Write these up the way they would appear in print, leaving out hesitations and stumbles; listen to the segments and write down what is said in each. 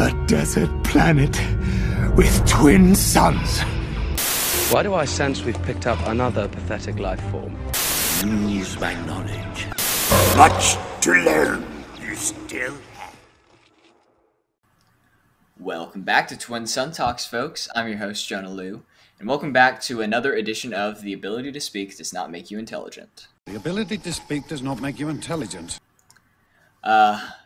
A desert planet with twin suns. Why do I sense we've picked up another pathetic life form? Use my knowledge. Much to learn. You still have. Welcome back to Twin Sun Talks, folks. I'm your host, Jonah Liu, and welcome back to another edition of The Ability to Speak Does Not Make You Intelligent. The ability to speak does not make you intelligent.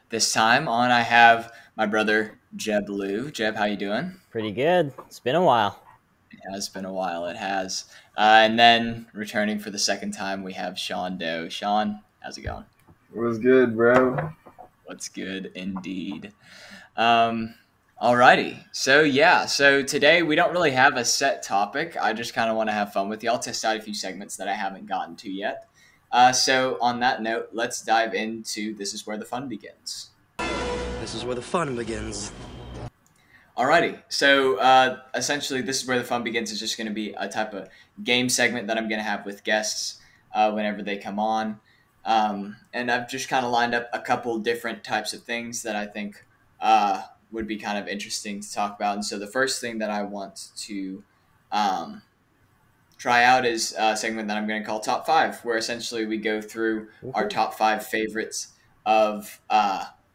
This time on, I have my brother, Jeb Liu. Jeb, how you doing? Pretty good. It's been a while. It has been a while, it has. And then, returning for the second time, we have Shaun Doe. Shaun, how's it going? What's good, bro? What's good, indeed. Alrighty. So today we don't really have a set topic. I just kind of want to have fun with you. I'll test out a few segments that I haven't gotten to yet. So on that note, let's dive into This Is Where the Fun Begins. This is where the fun begins. Alrighty, so essentially This Is Where the Fun Begins is just going to be a type of game segment that I'm going to have with guests whenever they come on. And I've just kind of lined up a couple different types of things that I think would be kind of interesting to talk about. And so the first thing that I want to try out is a segment that I'm going to call Top 5, where essentially we go through our top 5 favorites of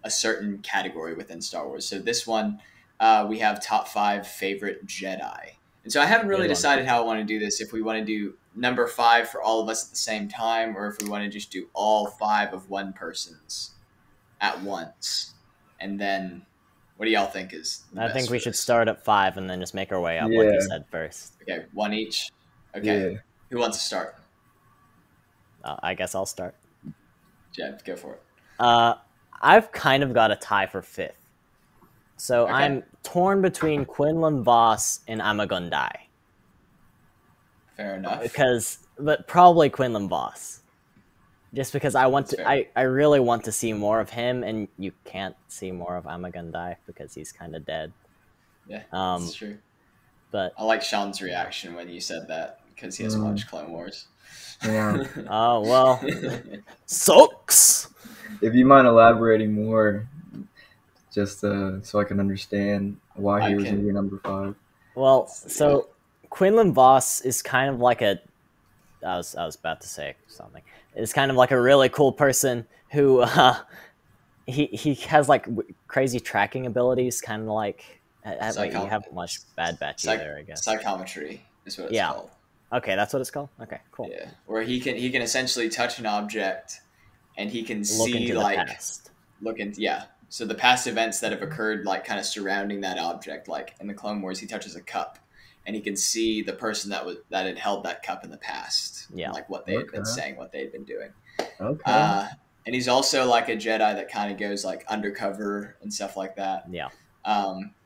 a certain category within Star Wars. So this one, we have top 5 favorite Jedi. And so I haven't really decided how I want to do this, if we want to do number 5 for all of us at the same time, or if we want to just do all 5 of one person's at once. And then, what do y'all think is the I best think we for should this? start at 5 and then just make our way up, like you said first. Okay, one each. Okay, Yeah. Who wants to start? I guess I'll start. Jeb, go for it. I've kind of got a tie for 5th. So Okay. I'm torn between Quinlan Vos and Amidala. Fair enough. But probably Quinlan Vos. Just because I want That's to, fair. I really want to see more of him, and you can't see more of Amidala because he's kind of dead. Yeah, that's true. But I like Sean's reaction when you said that, because he hasn't watched Clone Wars. Yeah. oh well, sucks. If you mind elaborating more, just so I can understand why he was in your number 5. Well, so Quinlan Vos is kind of like a. I was about to say something. It's kind of like a really cool person who he has like crazy tracking abilities, kind of like. Wait, you have much Bad Batch there, I guess. Psychometry is what it's called. Okay, that's what it's called. Okay, cool. Yeah, where he can essentially touch an object, and he can Look see into like the past. So the past events that have occurred, like kind of surrounding that object. Like in the Clone Wars, he touches a cup, and he can see the person that had held that cup in the past. Yeah, and, like what they had been saying, what they had been doing. Okay. And he's also like a Jedi that kind of goes like undercover and stuff like that. Yeah.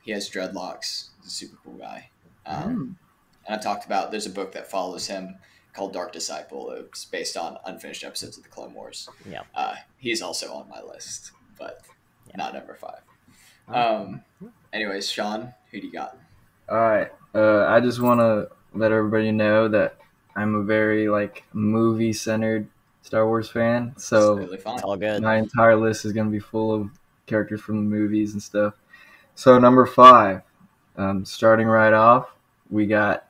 He has dreadlocks. He's a super cool guy. And I've talked about, there's a book that follows him called Dark Disciple. It's based on unfinished episodes of the Clone Wars. Yeah. He's also on my list, but not number 5. Anyways, Sean, who do you got? All right. I just want to let everybody know that I'm a very movie-centered Star Wars fan. So It's really fun. It's all good. my entire list is going to be full of characters from the movies and stuff. So number 5, starting right off, we got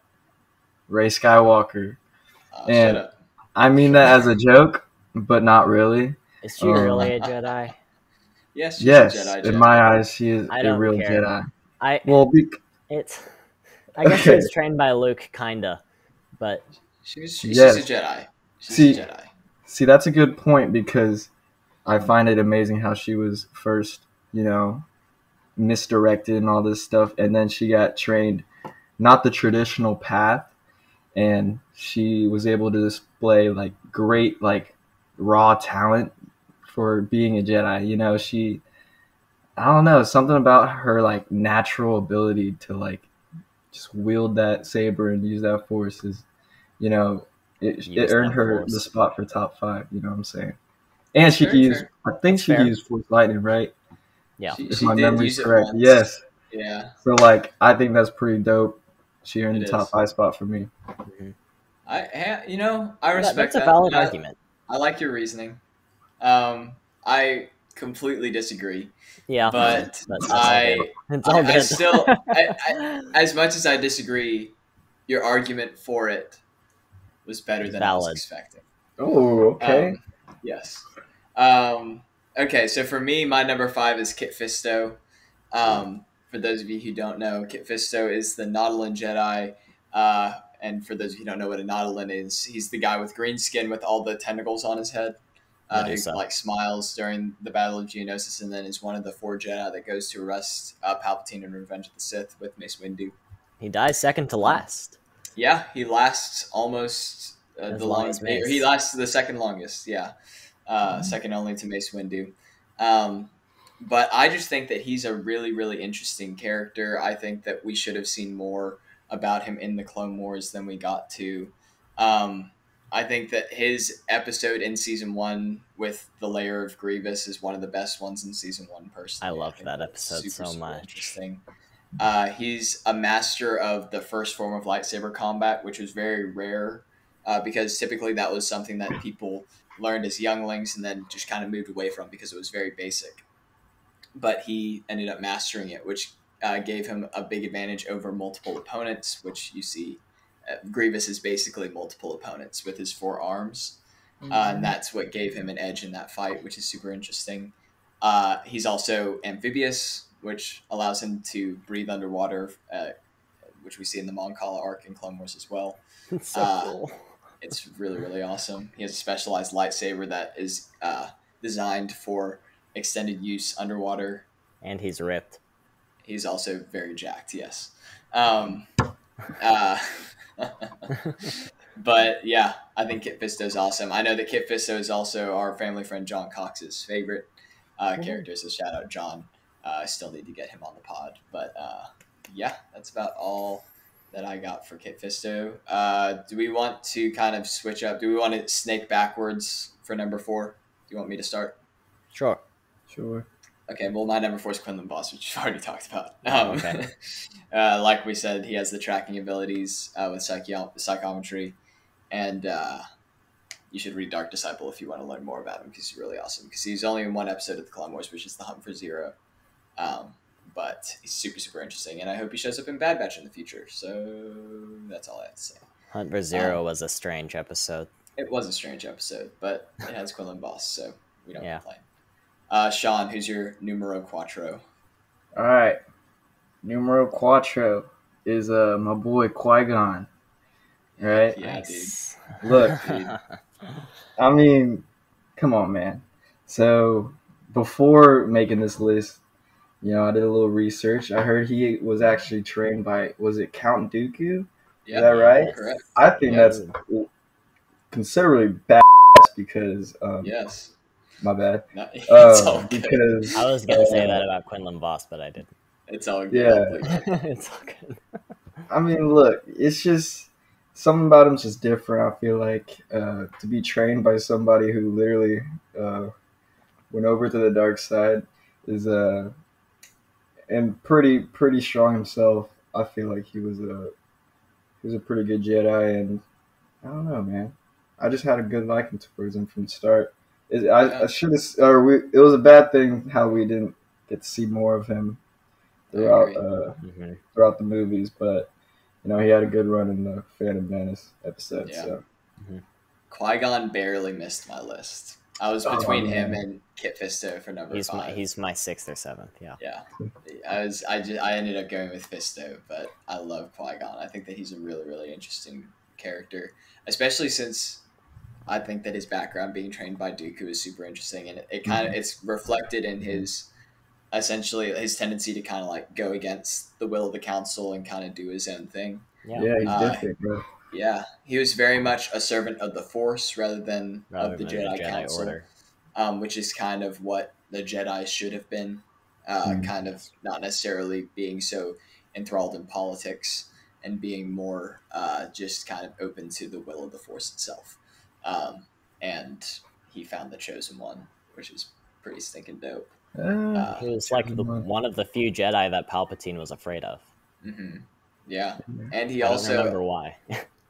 Rey Skywalker. Shut And up. I mean that as a joke, but not really. Is she really a Jedi? Yes, she's Yes, a Jedi. in Jedi. my eyes, she is I a don't real care. Jedi. I Well, guess she Okay. was trained by Luke, kinda, but She's Yes. a Jedi. She's See- a Jedi. see, that's a good point because I find it amazing how she was first, misdirected and all this stuff, and then she got trained not the traditional path, and she was able to display great raw talent for being a Jedi. I don't know, something about her natural ability to just wield that saber and use that force is, it Use earned that her force. the spot for top 5. You know what I'm saying? And she Fair, could use, fair. I think she Fair. could use Force Lightning, right? yeah. If She my did memory's use it correct. once. Yes. Yeah. So I think that's pretty dope. She earned It the top is. 5 spot for me. I respect That's a that. valid argument. I like your reasoning. I completely disagree. Yeah, But that's I, it's all good. I still, as much as I disagree, your argument for it was better than I was Valid. expecting. Oh, okay. Yes. Okay, so for me, my number 5 is Kit Fisto. For those of you who don't know, Kit Fisto is the Nautolan Jedi. And for those of you who don't know what a Nautolan is, he's the guy with green skin with all the tentacles on his head. Who like smiles during the Battle of Geonosis, and then is one of the 4 Jedi that goes to arrest Palpatine in Revenge of the Sith with Mace Windu. He dies second to last. Yeah, he lasts almost As the long longest. as Mace. He lasts the second longest. Yeah, second only to Mace Windu. But I just think that he's a really, really interesting character. I think that we should have seen more about him in the Clone Wars than we got to. I think that his episode in season 1 with the layer of Grievous is one of the best ones in season 1. Personally, I loved that episode so much. Interesting. He's a master of the first form of lightsaber combat, which was very rare because typically that was something that people learned as younglings and then just kind of moved away from because it was very basic. But he ended up mastering it, which gave him a big advantage over multiple opponents, which you see. Grievous is basically multiple opponents with his 4 arms. And that's what gave him an edge in that fight, which is super interesting. He's also amphibious, which allows him to breathe underwater, which we see in the Mon Cala arc in Clone Wars as well. It's so cool. It's really, really awesome. He has a specialized lightsaber that is designed for extended use underwater. And he's ripped. He's also very jacked, yes. But yeah, I think Kit Fisto's awesome. I know that Kit Fisto is also our family friend John Cox's favorite character, so shout out John. I still need to get him on the pod. But yeah, that's about all that I got for Kit Fisto. Do we want to kind of switch up? Do we want to snake backwards for number 4? Do you want me to start? Sure. Okay, well, my number 4 is Quinlan Voss, which you've already talked about. Okay. Like we said, he has the tracking abilities with psychometry, and you should read Dark Disciple if you want to learn more about him, because he's really awesome. Because he's only in 1 episode of the Clone Wars, which is The Hunt for Zero. But he's super, super interesting, and I hope he shows up in Bad Batch in the future. So that's all I have to say. Hunt for Zero was a strange episode. It was a strange episode, but it has Quinlan Voss, so we don't complain. Sean, who's your numero quattro? All right. Numero quattro is my boy Qui-Gon. Right? Yeah, Nice. dude. Look, I mean, come on, man. So before making this list, I did a little research. I heard he was actually trained by, was it Count Dooku? Yeah, is that right? Correct. I think that's considerably badass because yes. My bad. No, it's all good. Because I was going to say that about Quinlan Voss, but I didn't. It's all good. Yeah. It's all good. I mean, look, it's just something about him's just different. I feel like to be trained by somebody who literally went over to the dark side is and pretty strong himself. I feel like he was a pretty good Jedi, and I don't know, man. I just had a good liking towards him from the start. I should have, it was a bad thing how we didn't get to see more of him throughout the movies, but he had a good run in the Phantom Menace episode. Yeah. So Qui-Gon barely missed my list. I was between him and Kit Fisto for number 5. He's my 6th or 7th. Yeah. Yeah, I ended up going with Fisto, but I love Qui-Gon. I think that he's a really, really interesting character, especially since I think that his background being trained by Dooku is super interesting, and it kind of it's reflected in his essentially his tendency to kind of like go against the will of the council and kind of do his own thing. Yeah, he's different, bro. Yeah, he was very much a servant of the Force rather than of the Jedi Council, Order. Which is kind of what the Jedi should have been, kind of not necessarily being so enthralled in politics and being more just kind of open to the will of the Force itself. And he found the Chosen One, which is pretty stinking dope. He was like one of the few Jedi that Palpatine was afraid of. Mm-hmm. Yeah, and he I also don't remember why.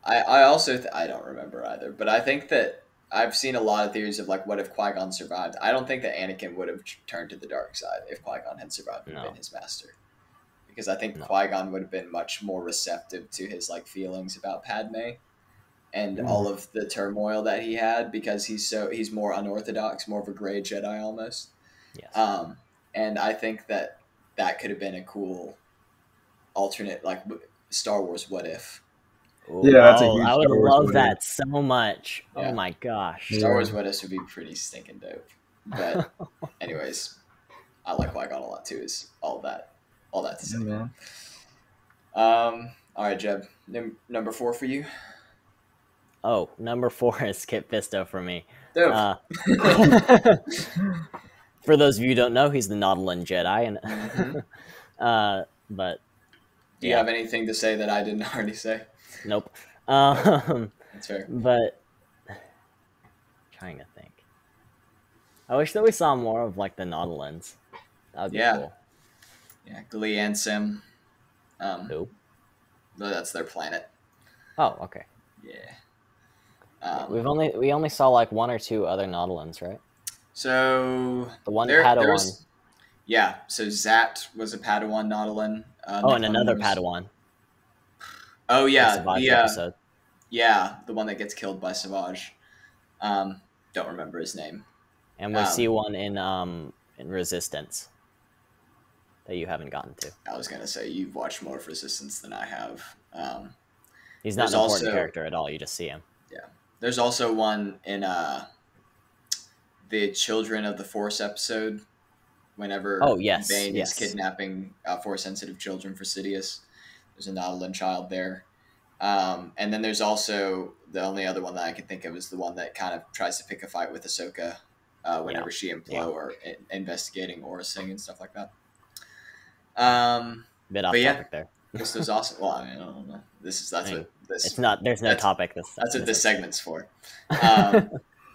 I also I don't remember either, but I think that I've seen a lot of theories of like, what if Qui-Gon survived? I don't think that Anakin would have turned to the dark side if Qui-Gon had survived and been his master, because I think Qui-Gon would have been much more receptive to his like feelings about Padme and all of the turmoil that he had, because he's more unorthodox, more of a gray Jedi almost. Yes. And I think that could have been a cool alternate, like Star Wars what if. Yeah, that's a huge I would Star Wars love what that if. so much. Yeah. Oh my gosh. Star Wars what ifs would be pretty stinking dope. But anyways, I like Qui-Gon a lot too. Is all that to say. Yeah, man. All right, Jeb, number 4 for you. Oh, number 4 is Kit Fisto for me. Dope. For those of you who don't know, he's the Nautilin Jedi, and but do you have anything to say that I didn't already say? Nope. That's fair. But trying to think. I wish that we saw more of like the Nautilins. That would be cool. Yeah, Glee and Sim. Nope. No, that's their planet. Oh, okay. Yeah. We only saw like 1 or 2 other Nautilins, right? So the one Padawan. Yeah. So Zat was a Padawan Nautilin. And another Padawan. Oh yeah, the episode. Yeah, the one that gets killed by Savage. Don't remember his name. And we see one in Resistance that you haven't gotten to. I was gonna say you've watched more of Resistance than I have. He's not an important character at all. You just see him. Yeah. There's also one in the Children of the Force episode. Whenever Bane is kidnapping Force-sensitive children for Sidious, there's a Nautilin child there. And then there's also the only other one that I can think of is the one that kind of tries to pick a fight with Ahsoka whenever she and Plo are investigating Aura Singh and stuff like that. Bit off topic there. This was awesome. Well, I don't know. There's no topic. That's what this segment's for.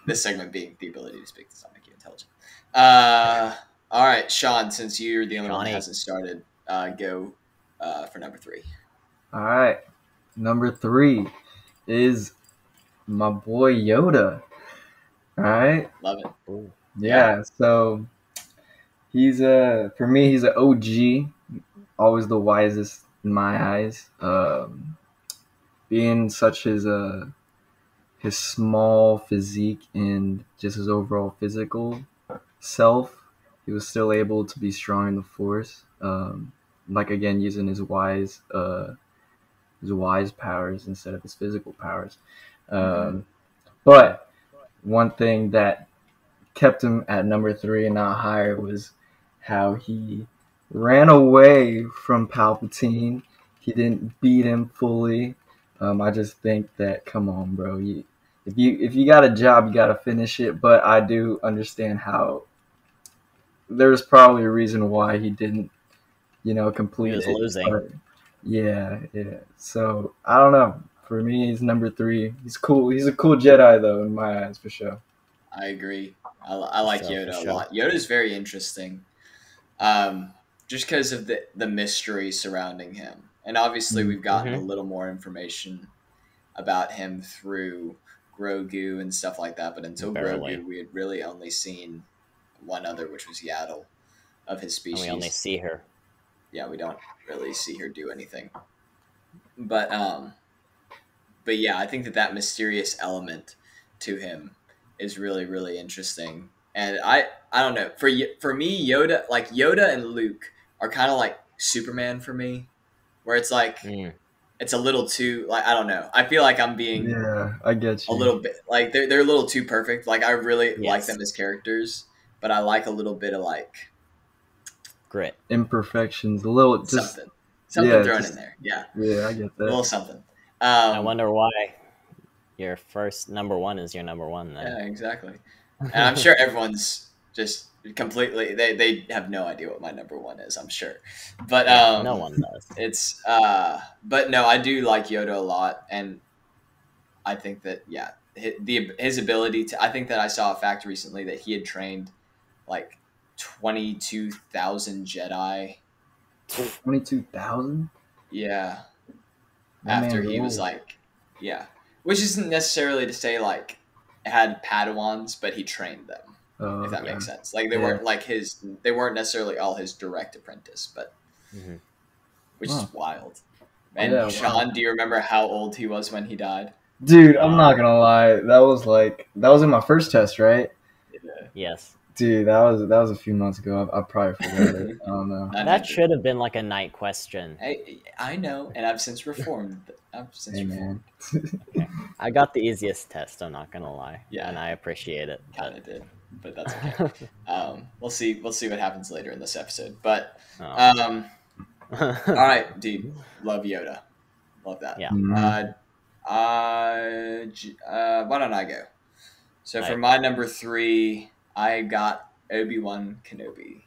This segment being the ability to speak does not make you intelligent. All right, Sean, since you're the only one that hasn't started, go for number 3. All right. Number 3 is my boy Yoda. All right. Love it. Ooh. Yeah. So he's for me, he's an OG, always the wisest in my eyes. Being such his small physique and just his overall physical self, he was still able to be strong in the Force. Like again, using his wise powers instead of his physical powers. But one thing that kept him at number 3 and not higher was how he ran away from Palpatine. He didn't beat him fully. I just think that, come on, bro. If you got a job, you got to finish it. But I do understand how there's probably a reason why he didn't, complete it. He was losing. Yeah. So I don't know. For me, he's number 3. He's cool. He's a cool Jedi, though, in my eyes, for sure. I agree. I like Yoda a lot. Yoda's very interesting, just because of the mystery surrounding him. And obviously, we've gotten a little more information about him through Grogu and stuff like that. But until Grogu, we had really only seen one other, which was Yaddle, of his species. And we only see her. Yeah, we don't really see her do anything. But yeah, I think that mysterious element to him is really, really interesting. And I don't know. For me, Yoda and Luke are kind of like Superman for me, where it's like it's a little too I don't know. I feel like I'm being I get you a little bit like they're a little too perfect. Like I really like them as characters, but I like a little bit of like grit, imperfections, a little just something thrown in there. Yeah, I get that. A little something. I wonder why your first number 1 is your number 1 then. Yeah, exactly. And I'm sure everyone's just completely they have no idea what my number 1 is, I'm sure. But no one does. It's but no, I do like Yoda a lot, and I think that his ability to I think that I saw a fact recently that he had trained like 22,000 Jedi. 22,000? Yeah. After he was like, which isn't necessarily to say like had Padawans, but he trained them. If that makes sense. Like they weren't like they weren't necessarily all his direct apprentice, but which is wild. And Sean, do you remember how old he was when he died? Dude, I'm not gonna lie. That was in my first test, right? Yeah. Yes. Dude, that was a few months ago. I probably forgot it. I don't know. That should have been like a night question. I know, and I've since reformed. Man. Okay. I got the easiest test, I'm not gonna lie. Yeah. And I appreciate it. Kind of did, but that's okay. We'll see what happens later in this episode. But all right, dude, love Yoda, love that. Yeah. Why don't I go? So for my number 3, I got Obi-Wan Kenobi.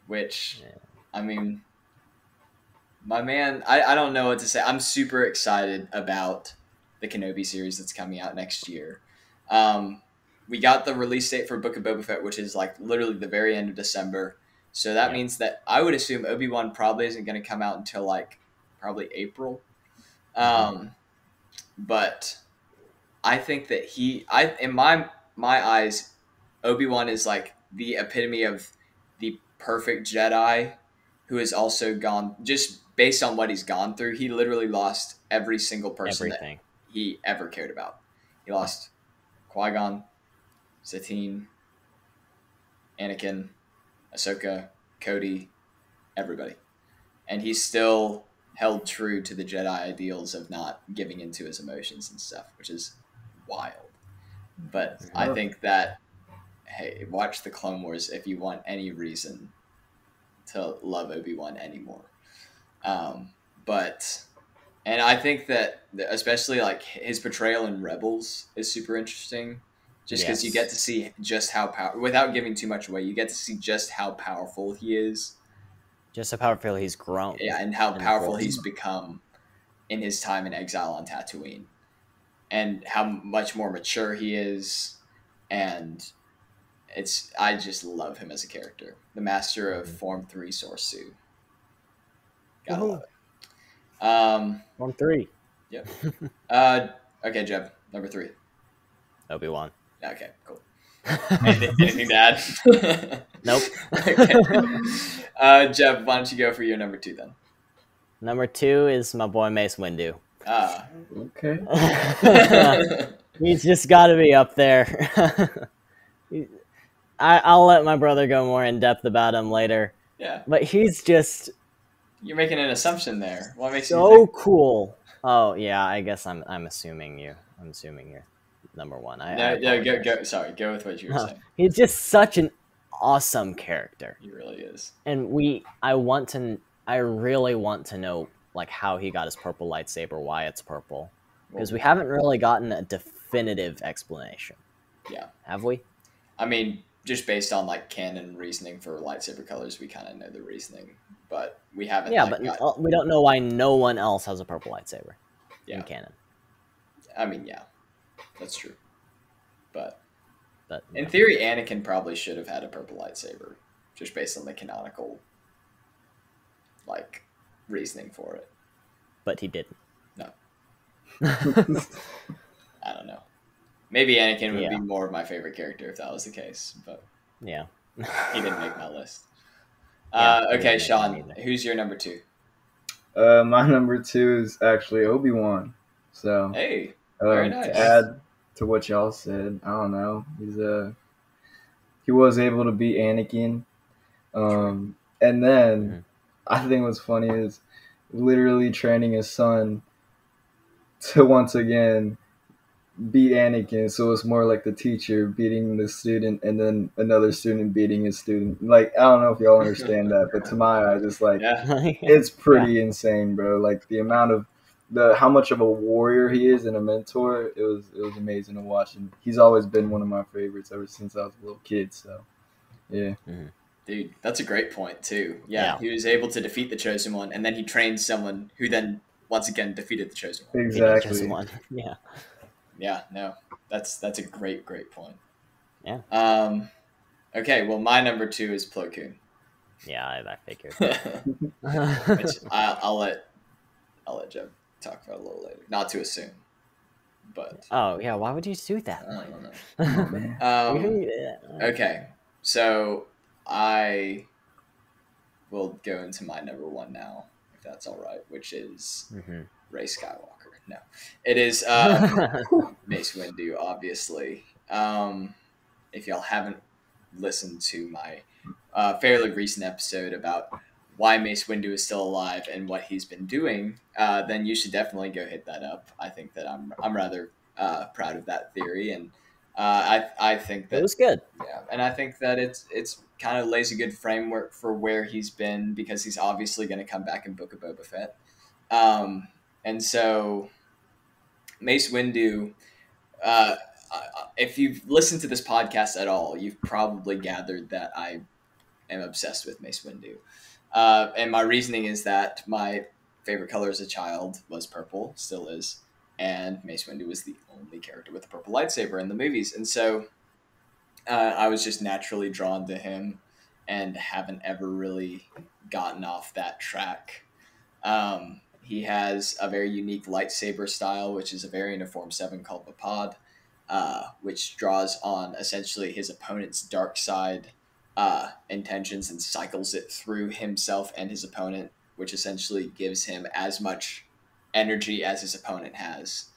Which, I mean, my man, I don't know what to say. I'm super excited about the Kenobi series that's coming out next year. We got the release date for Book of Boba Fett, which is like literally the very end of December. So that means that I would assume Obi-Wan probably isn't going to come out until like probably April. But I think that in my eyes, Obi-Wan is like the epitome of the perfect Jedi who has also gone, just based on what he's gone through, he literally lost every single person that he ever cared about. He lost Qui-Gon, Satine, Anakin, Ahsoka, Cody, everybody. And he still held true to the Jedi ideals of not giving into his emotions and stuff, which is wild. But I think that, hey, watch the Clone Wars if you want any reason to love Obi-Wan anymore. And I think that especially like his portrayal in Rebels is super interesting, just because you get to see just how without giving too much away, you get to see just how powerful he is. Just how powerful he's grown. Yeah, and how powerful he's become in his time in exile on Tatooine. And how much more mature he is. And I just love him as a character. The master of Form 3 Sorsu. Gotta love it. Form 3. Yep. Okay, Jeb, number 3. Obi-Wan. Okay, cool. Anything to add? Nope. Okay. Jeb, why don't you go for your number 2 then? Number 2 is my boy Mace Windu. Okay. He's just got to be up there. I'll let my brother go more in depth about him later. Yeah. But he's just... You're making an assumption there. What makes you so cool. Oh, yeah, I guess I'm assuming you're number 1. Go. Sorry, go with what you were saying. He's just such an awesome character. He really is. And I really want to know like how he got his purple lightsaber, why it's purple, because we haven't really gotten a definitive explanation. Yeah. Have we? I mean, just based on like canon reasoning for lightsaber colors, we kind of know the reasoning, but we haven't. Yeah, but we don't know why no one else has a purple lightsaber in canon. I mean, yeah, that's true. But in yeah. theory, Anakin probably should have had a purple lightsaber, just based on the canonical like reasoning for it. But he didn't. No. I don't know. Maybe Anakin would be more of my favorite character if that was the case, but yeah, he didn't make my list. Okay, Sean, who's your number 2? My number 2 is actually Obi-Wan. So hey, very nice. To add to what y'all said, I don't know. He was able to beat Anakin, and then I think what's funny is literally training his son to once again beat Anakin. So it's more like the teacher beating the student and then another student beating his student. Like, I don't know if y'all understand that, but to my eyes, it's like, it's pretty insane, bro. Like the amount of how much of a warrior he is and a mentor, it was amazing to watch. And he's always been one of my favorites ever since I was a little kid. So, yeah. Mm-hmm. Dude, that's a great point too. Yeah, he was able to defeat the Chosen One, and then he trained someone who then once again defeated the Chosen One. Exactly. Yeah. Yeah. No, that's a great point. Yeah. Okay. Well, my number 2 is Plo Koon. Yeah, I figured. Which I'll let Jeb talk about a little later. Not to assume, but Oh yeah, why would you do that? I don't know. Oh, man. Okay, so I will go into my number one now, if that's all right, which is Rey Skywalker. No, it is Mace Windu, obviously. If y'all haven't listened to my fairly recent episode about why Mace Windu is still alive and what he's been doing, then you should definitely go hit that up. I think that I'm rather proud of that theory, and I think that It was good. yeah, and I think that it's kind of lays a good framework for where he's been, because he's obviously going to come back in Book of Boba Fett, and so Mace Windu. If you've listened to this podcast at all, you've probably gathered that I am obsessed with Mace Windu. And my reasoning is that my favorite color as a child was purple, still is, and Mace Windu was the only character with a purple lightsaber in the movies. And so I was just naturally drawn to him and haven't ever really gotten off that track. He has a very unique lightsaber style, which is a variant of Form 7 called the Pod, which draws on essentially his opponent's dark side intentions and cycles it through himself and his opponent, which essentially gives him as much energy as his opponent has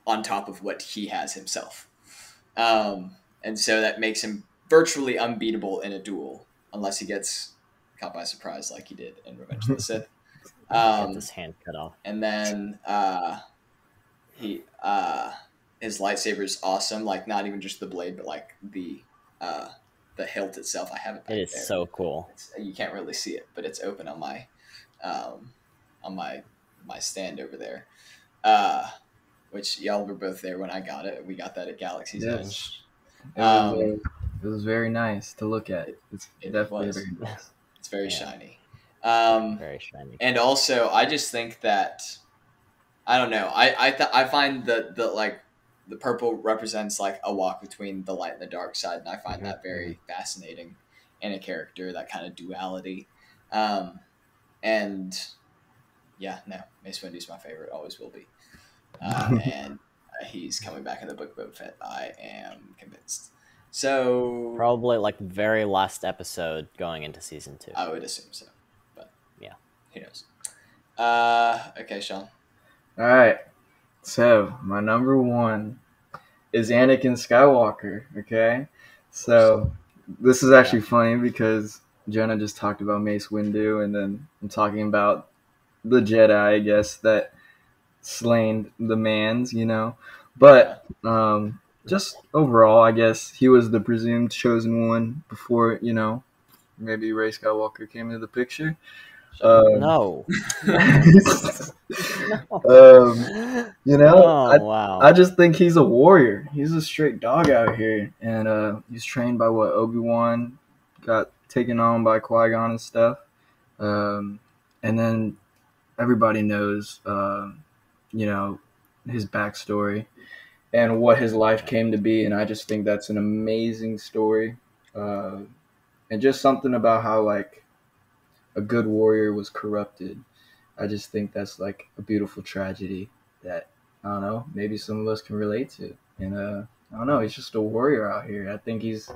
on top of what he has himself. And so that makes him virtually unbeatable in a duel, unless he gets caught by surprise like he did in Revenge of the Sith. Get this hand cut off. And then his lightsaber is awesome. Like, not even just the blade, but like the hilt itself. I have it back It is there. so cool. You can't really see it, but it's open on my stand over there. Which y'all were both there when I got it. We got that at Galaxy's Edge. It was very nice to look at. It's It definitely was. very nice. It's very shiny. Very shiny. And also, I just think that I don't know. I find that the purple represents like a walk between the light and the dark side, and I find that very fascinating in a character, that kind of duality. And yeah, no, Mace Windu's my favorite, always will be. And he's coming back in the Book of Boba Fett. I am convinced. So Probably like very last episode going into season 2. I would assume so, but Yeah. who knows? Okay, Sean. All right. So my number one is Anakin Skywalker. Okay. So this is actually funny because Jonah just talked about Mace Windu, and then I'm talking about the Jedi, I guess, that slain the mans, you know. But just overall, I guess he was the presumed chosen one before, you know, maybe Rey Skywalker came into the picture. No. You know, wow. I just think he's a warrior. He's a straight dog out here, and he's trained by Obi-Wan, got taken on by Qui-Gon and stuff, and then everybody knows, you know, his backstory and what his life came to be, and I just think that's an amazing story, and just something about how like a good warrior was corrupted. I just think that's like a beautiful tragedy that, I don't know, maybe some of us can relate to. And I don't know, he's just a warrior out here. I think he's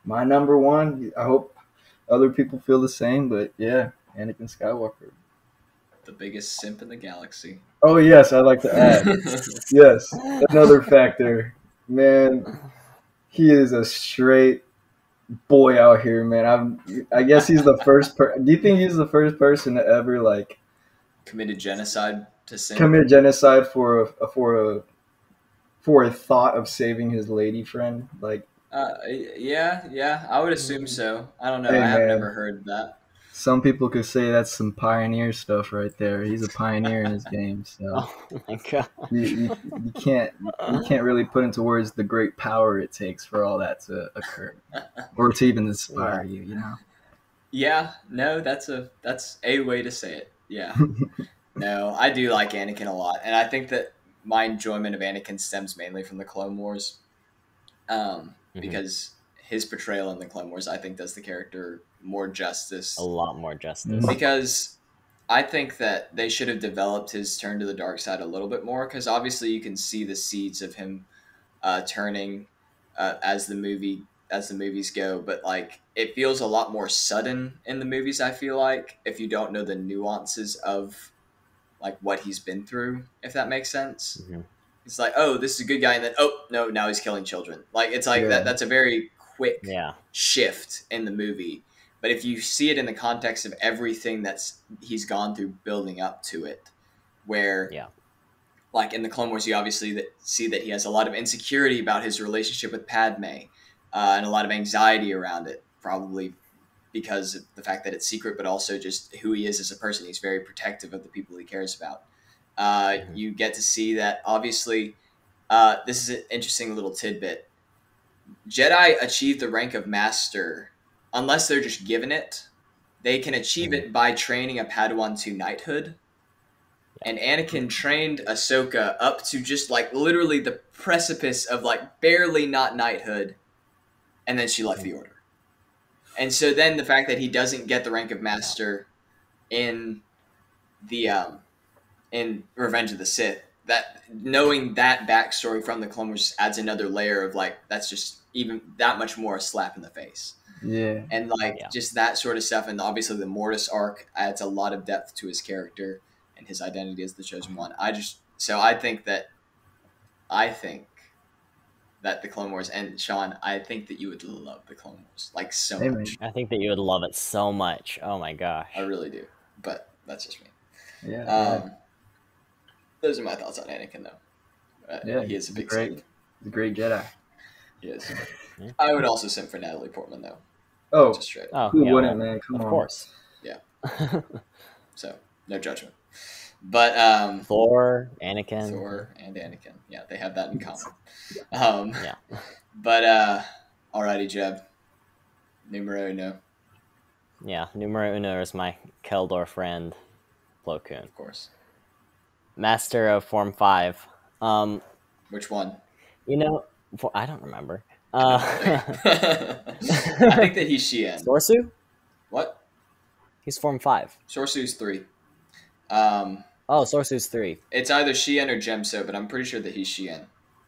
my number one. I hope other people feel the same, but yeah, Anakin Skywalker. The biggest simp in the galaxy. Oh yes, I'd like to add. Yes, another factor. Man, he is a straight boy out here, man. I guess he's the first do you think he's the first person to ever like Committed genocide to sin? commit genocide for a thought of saving his lady friend? Like, yeah, I would assume so. I don't know. Hey, I have man. never heard that. some people could say that's some pioneer stuff right there. He's a pioneer in his game, so Oh my god. you can't really put into words the great power it takes for all that to occur, or to even inspire you. You know. Yeah, no, that's a way to say it. Yeah. No, I do like Anakin a lot, and I think that my enjoyment of Anakin stems mainly from the Clone Wars, because his portrayal in the Clone Wars, I think, does the character more justice. A lot more justice. Because I think that they should have developed his turn to the dark side a little bit more, because obviously you can see the seeds of him turning as the movies go, but like it feels a lot more sudden in the movies. I feel like if you don't know the nuances of like what he's been through, if that makes sense. Mm-hmm. It's like, oh, this is a good guy, and then oh no, now he's killing children. Like it's like Yeah. that's a very quick Yeah. shift in the movie. But if you see it in the context of everything that's he's gone through building up to it, where Yeah. like in the Clone Wars, you obviously see that he has a lot of insecurity about his relationship with Padme, and a lot of anxiety around it, probably because of the fact that it's secret, but also just who he is as a person. He's very protective of the people he cares about. You get to see that, obviously, this is an interesting little tidbit. Jedi achieve the rank of master unless they're just given it. They can achieve it by training a Padawan to knighthood. And Anakin trained Ahsoka up to just like literally the precipice of like barely not knighthood, and then she left the order. And so then the fact that he doesn't get the rank of master in the in Revenge of the Sith, that knowing that backstory from the Clone Wars adds another layer of like that's just even that much more a slap in the face. Yeah. And like just that sort of stuff, and obviously the Mortis arc adds a lot of depth to his character and his identity as the Chosen One. I think that the Clone Wars, and Sean, I think that you would love the Clone Wars like so much. I think that you would love it so much. Oh my gosh. I really do, but that's just me. Yeah. Those are my thoughts on Anakin, though. Yeah, he is a big great, simp. the great Jedi. He is. I would also simp for Natalie Portman, though. Oh, Just straight. Oh, who yeah, wouldn't, well, man? Come of on. course. Yeah. So no judgment. But Thor, Anakin. Thor and Anakin, yeah, they have that in common. Yeah. But alrighty, Jeb. Numero uno, Yeah, numero uno is my Keldor friend, Plo Koon. of course. Master of Form 5. Which one? You know, I don't remember. I think that he's Shien. Sorsu? What? He's Form 5. Sorsu's 3. Oh, Sorsu's 3. It's either Shien or Gemso, but I'm pretty sure that he's Shien.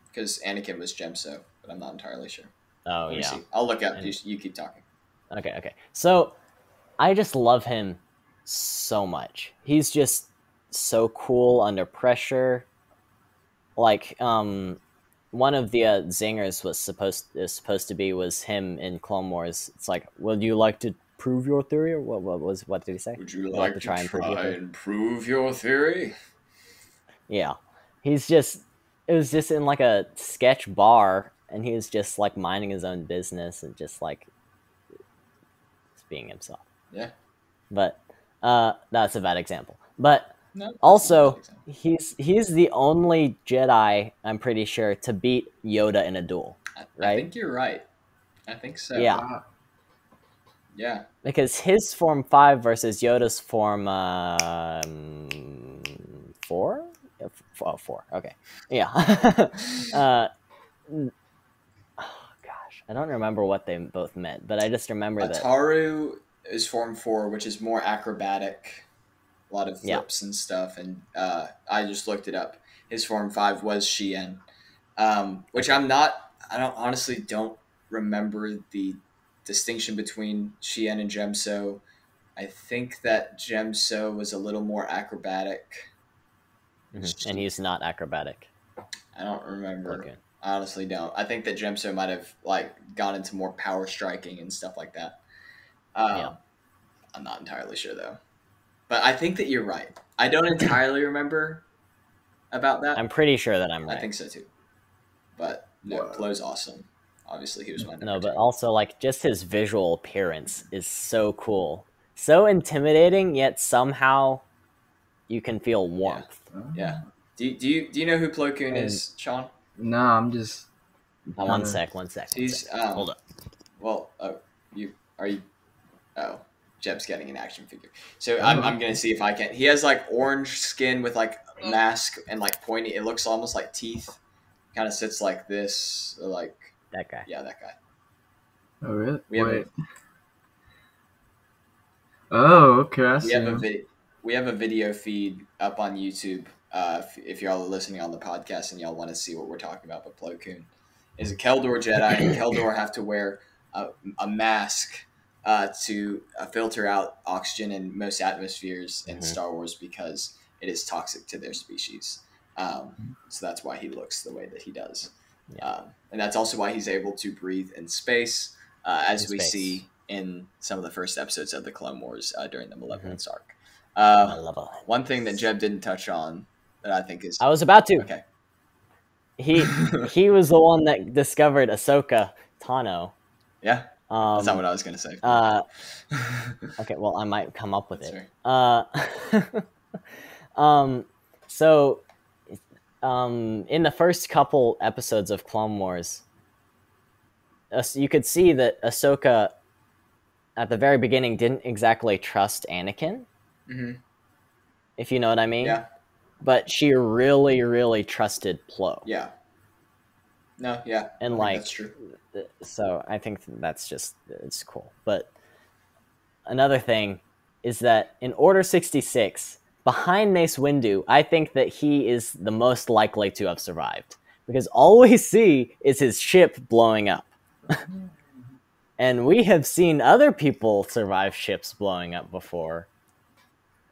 Because Anakin was Gemso, but I'm not entirely sure. Oh, Let me yeah. see. I'll look up. You keep talking. Okay. So, I just love him so much. He's just so cool under pressure. Like, one of the zingers is supposed to be him in Clone Wars. It's like, would you like to prove your theory, or what did he say? Would you like to try and prove your theory? Yeah, it was just in like a sketch bar, and he was just like minding his own business and just like being himself. Yeah. But that's a bad example. But No, also, he's the only Jedi, I'm pretty sure, to beat Yoda in a duel. Right? I think you're right. I think so. Yeah. Wow. Yeah. Because his Form 5 versus Yoda's Form 4? Oh, 4. Okay. Yeah. Oh, gosh. I don't remember what they both meant, but I just remember that. Ataru is Form 4, which is more acrobatic. A lot of flips and stuff. And I just looked it up. His Form 5 was Shien. Which I honestly don't remember the distinction between Shien and Gemso. I think that Gemso was a little more acrobatic. Mm-hmm. And he's not acrobatic. I don't remember. Okay. I honestly don't. I think that Gemso might have like gone into more power striking and stuff like that. I'm not entirely sure though. But I think that you're right. I don't entirely remember about that. I'm pretty sure that I'm right. I think so too. But no, Plo's awesome. Obviously, he was my number but two. also like just his visual appearance is so cool, so intimidating, yet somehow you can feel warmth. Yeah. Do you know who Plo Koon is, Sean? No, I'm just. One sec. He's Hold up. Well, Jeb's getting an action figure. So I'm gonna see if I can. He has like orange skin with like mask and like pointy. It looks almost like teeth. Kind of sits like this, like That guy. yeah, that guy. Oh really? We have Wait. Oh, okay. I We see have a him. video. we have a video feed up on YouTube. If y'all are listening on the podcast and y'all want to see what we're talking about, but Plo Koon is a Keldor Jedi, and Keldor have to wear a mask to filter out oxygen in most atmospheres in Star Wars because it is toxic to their species. So that's why he looks the way that he does. And that's also why he's able to breathe in space, as we see in some of the first episodes of the Clone Wars during the Malevolence arc. One thing that Jeb didn't touch on that I think is... I was about to. Okay. He was the one that discovered Ahsoka Tano. Yeah, that's not what I was going to say. Okay, well, I might come up with That's it. So, in the first couple episodes of Clone Wars, you could see that Ahsoka, at the very beginning, didn't exactly trust Anakin. If you know what I mean. Yeah. But she really, really trusted Plo. Yeah. No, yeah. And that's true. So I think that's just, it's cool. But another thing is that in Order 66, behind Mace Windu, I think that he is the most likely to have survived. Because all we see is his ship blowing up. And we have seen other people survive ships blowing up before.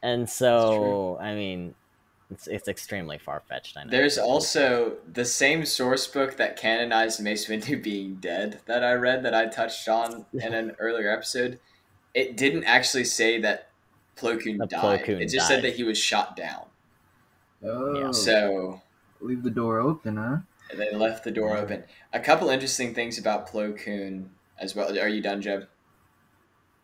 And so, I mean, it's extremely far-fetched, I know. There's also the same source book that canonized Mace Windu being dead that I read, that I touched on in an earlier episode. It didn't actually say that Plo Koon died. It just said that he was shot down. Oh. So... leave the door open, huh? They left the door open. A couple interesting things about Plo Koon as well. Are you done, Jeb?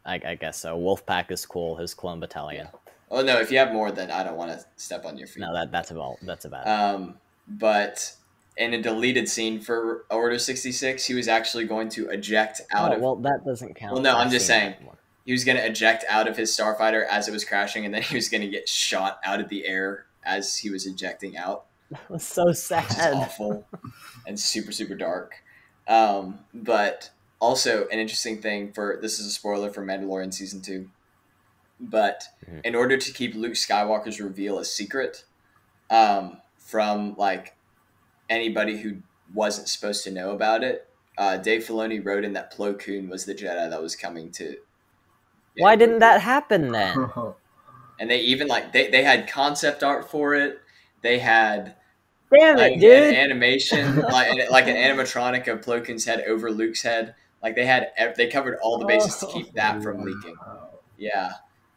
I guess so. Wolfpack is cool. His clone battalion. Yeah. Oh no! If you have more, then I don't want to step on your feet. No, that's about it. But in a deleted scene for Order 66, he was actually going to eject out of. Well, that doesn't count. Well, no, I'm just saying he was going to eject out of his starfighter as it was crashing, and then he was going to get shot out of the air as he was ejecting out. That was so sad. Which is awful and super, super dark. But also an interesting thing this is a spoiler for Mandalorian Season 2, but in order to keep Luke Skywalker's reveal a secret from like anybody who wasn't supposed to know about it, Dave Filoni wrote in that Plo Koon was the Jedi that was coming to... Why didn't that happen then? And they even they had concept art for it. They had... Damn it, dude! An animation, like an animatronic of Plo Koon's head over Luke's head. Like they covered all the bases to keep that from leaking. Yeah,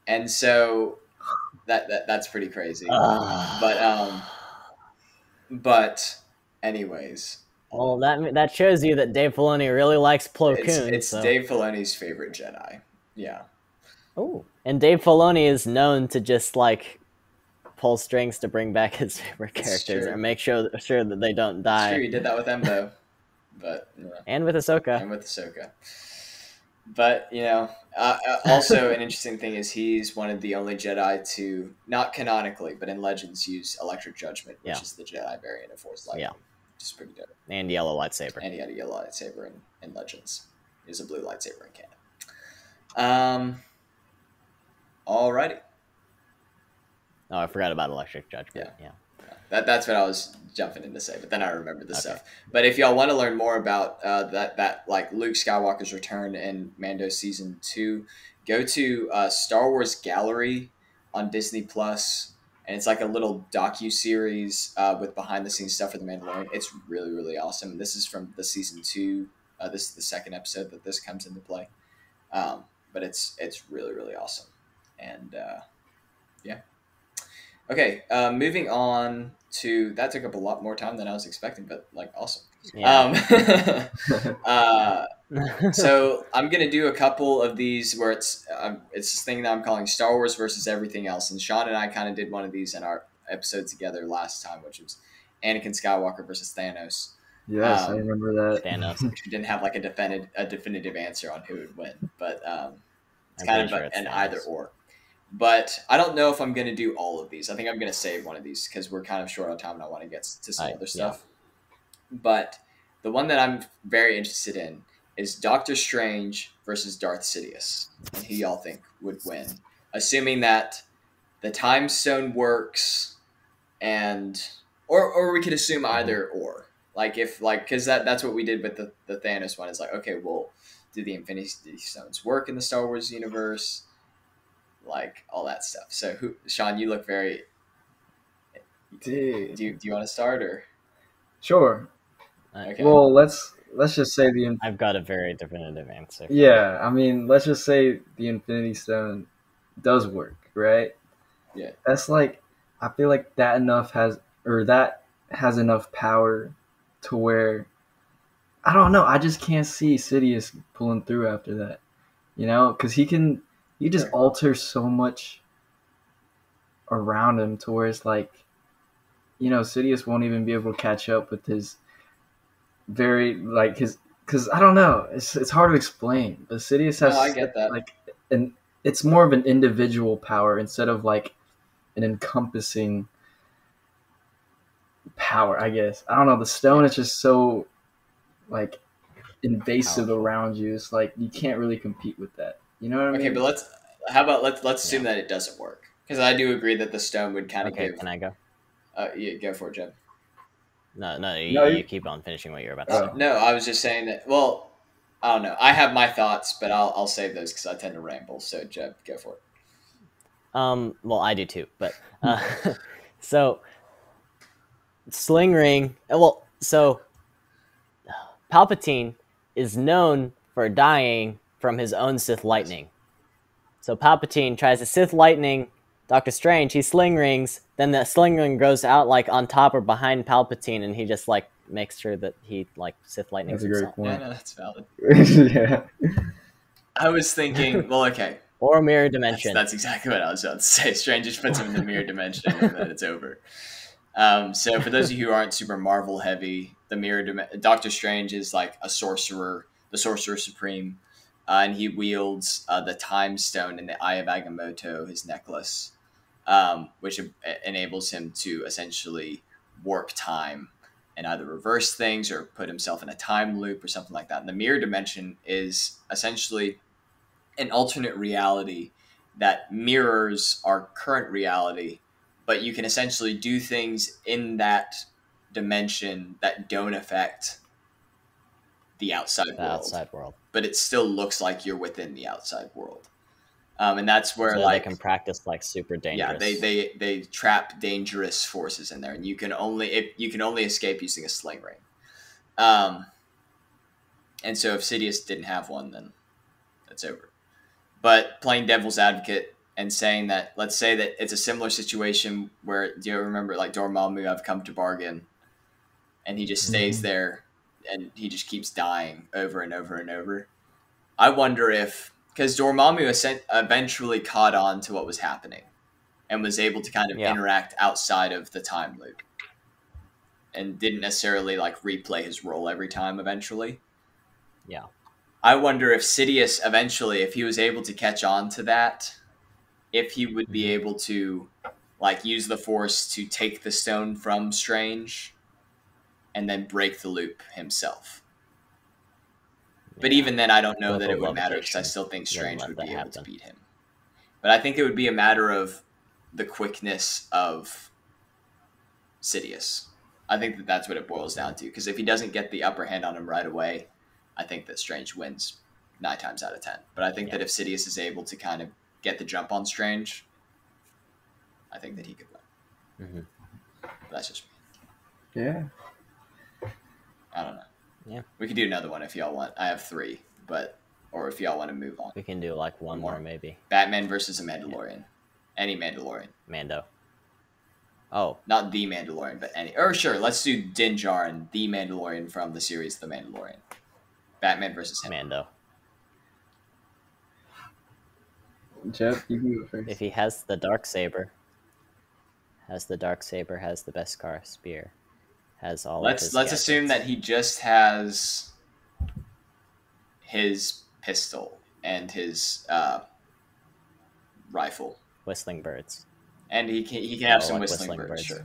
and so that's pretty crazy. But anyways. Well, that shows you that Dave Filoni really likes Plo Koon. It's Dave Filoni's favorite Jedi. Yeah. Oh, and Dave Filoni is known to just like pull strings to bring back his favorite characters and make sure that they don't die. It's true, he did that with Embo, but and with Ahsoka. But also an interesting thing is he's one of the only Jedi to, not canonically, but in Legends, use Electric Judgment, which is the Jedi variant of Force Lightning. Yeah, which is pretty dope. And yellow lightsaber. And he had a yellow lightsaber in Legends. He has a blue lightsaber in canon. Alrighty. Oh, I forgot about Electric Judgment. Yeah. That's what I was jumping in to say, but then I remembered the stuff. But if y'all want to learn more about that like Luke Skywalker's return in Mando Season 2, go to Star Wars Gallery on Disney Plus, and it's like a little docu-series with behind-the-scenes stuff for The Mandalorian. It's really, really awesome. This is from the Season 2. This is the second episode that this comes into play. But it's really, really awesome. And yeah. Okay, moving on to... That took up a lot more time than I was expecting, but, like, awesome. Yeah. So I'm going to do a couple of these where it's this thing that I'm calling Star Wars versus everything else. And Shaun and I kind of did one of these in our episode together last time, which was Anakin Skywalker versus Thanos. Yes, I remember that. Thanos. Which we didn't have, like, a definitive answer on who would win, but it's kind of an either or. But I don't know if I'm going to do all of these. I think I'm going to save one of these because we're kind of short on time and I want to get to some other stuff. Yeah. But the one that I'm very interested in is Doctor Strange versus Darth Sidious. And who y'all think would win? Assuming that the time stone works, and or we could assume either or. Like if because that's what we did with the Thanos one. Is like, okay, well, do the Infinity Stones work in the Star Wars universe? Like all that stuff. So Shaun, you look very. Dude. Do you want to start or? Sure. Okay. Well, let's just say I've got a very definitive answer. Yeah, I mean, let's just say the Infinity Stone does work, right? Yeah. That's like, I feel like that has enough power to where, I don't know, I just can't see Sidious pulling through after that, because he just alters so much around him to where it's like, Sidious won't even be able to catch up with his because I don't know, it's hard to explain, but Sidious has I get that. like it's more of an individual power instead of like an encompassing power, I guess. I don't know, the stone is just so like invasive around you. It's like you can't really compete with that. You know what I mean? Okay, but let's assume that it doesn't work, because I do agree that the stone would kind of give. Can I go? Yeah, go for it, Jeb. No, you keep on finishing what you're about to say. No, I was just saying that. Well, I don't know. I have my thoughts, but I'll save those because I tend to ramble. So, Jeb, go for it. Well, I do too, but so sling ring. Well, so Palpatine is known for dying from his own Sith lightning. So Palpatine tries to Sith lightning Doctor Strange. He sling rings. Then the sling ring goes out like on top or behind Palpatine, and he just like makes sure that he like Sith lightnings himself. Point. Yeah, no, that's valid. Yeah. I was thinking, well, okay. Or mirror dimension. That's exactly what I was about to say. Strange just puts him in the mirror dimension, and then it's over. So for those of you who aren't super Marvel heavy, Doctor Strange is like a sorcerer, the Sorcerer Supreme, and he wields the Time Stone in the Eye of Agamotto, his necklace, which enables him to essentially warp time and either reverse things or put himself in a time loop or something like that. And the mirror dimension is essentially an alternate reality that mirrors our current reality, but you can essentially do things in that dimension that don't affect the outside world. But it still looks like you're within the outside world. And that's where they can practice like super dangerous. Yeah, they trap dangerous forces in there, and you can only escape using a sling ring. And so if Sidious didn't have one, then that's over. But playing devil's advocate and saying that, let's say that it's a similar situation where, do you remember like Dormammu, I've come to bargain, and he just stays there and he just keeps dying over and over and over. I wonder if, because Dormammu eventually caught on to what was happening and was able to kind of interact outside of the time loop and didn't necessarily like replay his role every time eventually. Yeah. I wonder if Sidious eventually, if he was able to catch on to that, if he would be able to like use the Force to take the stone from Strange and then break the loop himself. But even then, I don't know that it would matter, because I still think Strange would be able to beat him. But I think it would be a matter of the quickness of Sidious. I think that that's what it boils down to, because if he doesn't get the upper hand on him right away, I think that Strange wins 9 times out of 10. But I think that if Sidious is able to kind of get the jump on Strange, I think that he could win. But that's just me. Yeah. I don't know. Yeah. We could do another one if y'all want. I have 3, or if y'all want to move on. We can do like one more maybe. Batman versus a Mandalorian. Yeah. Any Mandalorian. Mando. Oh. Not the Mandalorian, but any. Or sure, let's do Din Djarin, the Mandalorian from the series The Mandalorian. Batman versus him. Mando. Jeff, you can go first. If he has the Darksaber, has the Beskar spear, has all let's assume that he just has his pistol and his rifle. Whistling birds. And he can have some whistling birds, sure.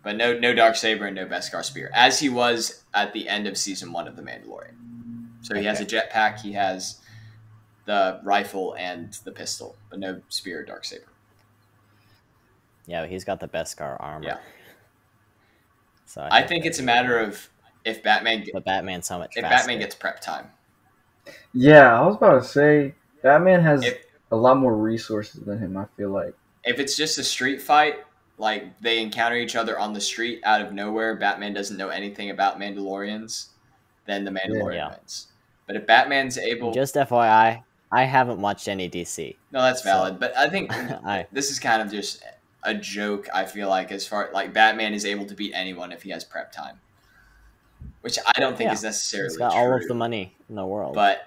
But no Darksaber and no Beskar spear, as he was at the end of season 1 of The Mandalorian. So he has a jetpack, he has the rifle and the pistol, but no spear or Darksaber. Yeah, he's got the Beskar armor. Yeah. So I think it's a matter of if Batman but Batman's so much if faster. Batman gets prep time. Yeah, I was about to say Batman has If a lot more resources than him. I feel like. if it's just a street fight, like they encounter each other on the street out of nowhere, Batman doesn't know anything about Mandalorians, then the Mandalorian Yeah. wins. But if Batman's able, Just FYI, I haven't watched any DC. no, that's valid. But I think I- this is kind of just a joke. I feel like as far like Batman is able to beat anyone if he has prep time, which I don't think Yeah, is necessarily He's got true. all of the money in the world. But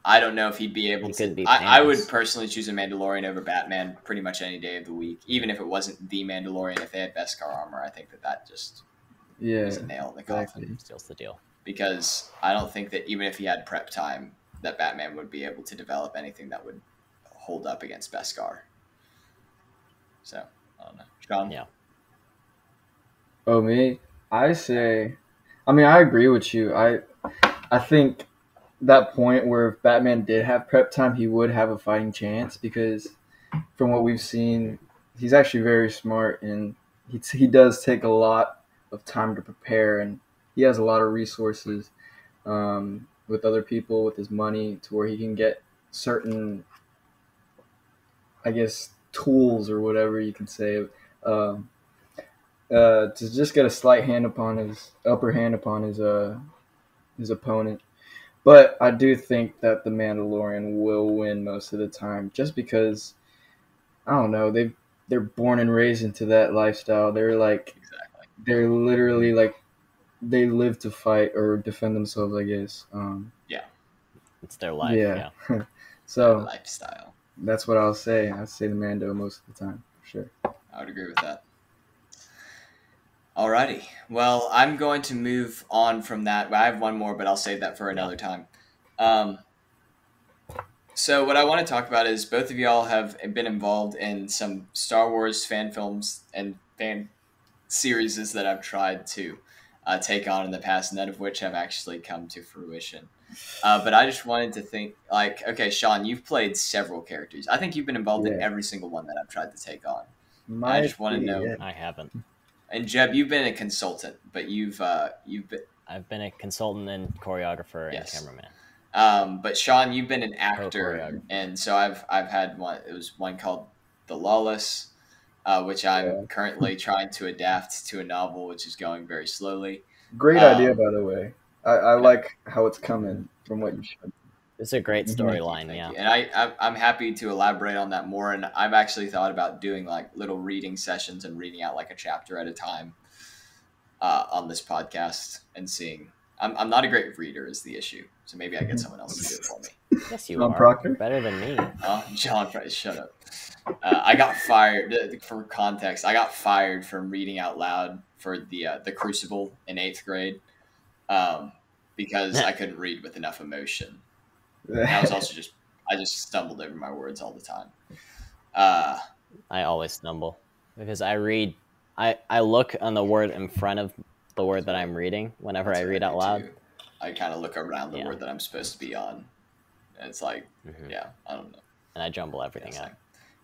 I don't know if he'd be able He to. could beat I would Thanos. personally choose a Mandalorian over Batman pretty much any day of the week, even if it wasn't the Mandalorian. If they had Beskar armor, I think that just Yeah, is a nail in the coffin. exactly. Steals the deal. Because I don't think that even if he had prep time, that Batman would be able to develop anything that would hold up against Beskar. So I don't know, Sean. Yeah. Oh, me? I say, I mean, I agree with you. I think that point where if Batman did have prep time, he would have a fighting chance because from what we've seen, he's actually very smart and he does take a lot of time to prepare and he has a lot of resources with other people, with his money, to where he can get certain, I guess, tools or whatever you can say, to just get a slight upper hand upon his opponent. But I do think that the Mandalorian will win most of the time, just because I don't know, they're born and raised into that lifestyle. They're like Exactly. they're literally like they live to fight or defend themselves, I guess. It's their life. Yeah. Yeah. So Lifestyle. that's what I'll say. I'd say the Mando most of the time, for sure. I would agree with that. Alrighty. Well, I'm going to move on from that. I have one more, but I'll save that for another time. So what I want to talk about is both of y'all have been involved in some Star Wars fan films and fan series that I've tried to take on in the past, none of which have actually come to fruition. But I just wanted to think, like, okay, Sean, you've played several characters. I think you've been involved in every single one that I've tried to take on. I just want to know. I haven't. And Jeb, you've been a consultant, but I've been a consultant and choreographer Yes. and cameraman. but Sean, you've been an actor, Co-choreographer. and so I've had one. It was one called The Lawless, which I'm currently trying to adapt to a novel, which is going very slowly. Great idea, by the way. I like how it's coming from what you showed. It's a great storyline. Thank Yeah. you. And I'm happy to elaborate on that more. And I've actually thought about doing like little reading sessions and reading out like a chapter at a time on this podcast and seeing. I'm not a great reader is the issue, so maybe I get someone else to do it for me. Yes, you John are. Proctor? Better than me. John, shut up. I got fired. For context, I got fired from reading out loud for the Crucible in 8th grade because I couldn't read with enough emotion. And I was also I just stumbled over my words all the time. I always stumble because I read. I look on the word in front of the word that I'm reading whenever I read out loud. Too. I kind of look around the word that I'm supposed to be on. And it's like, I don't know. And I jumble everything up.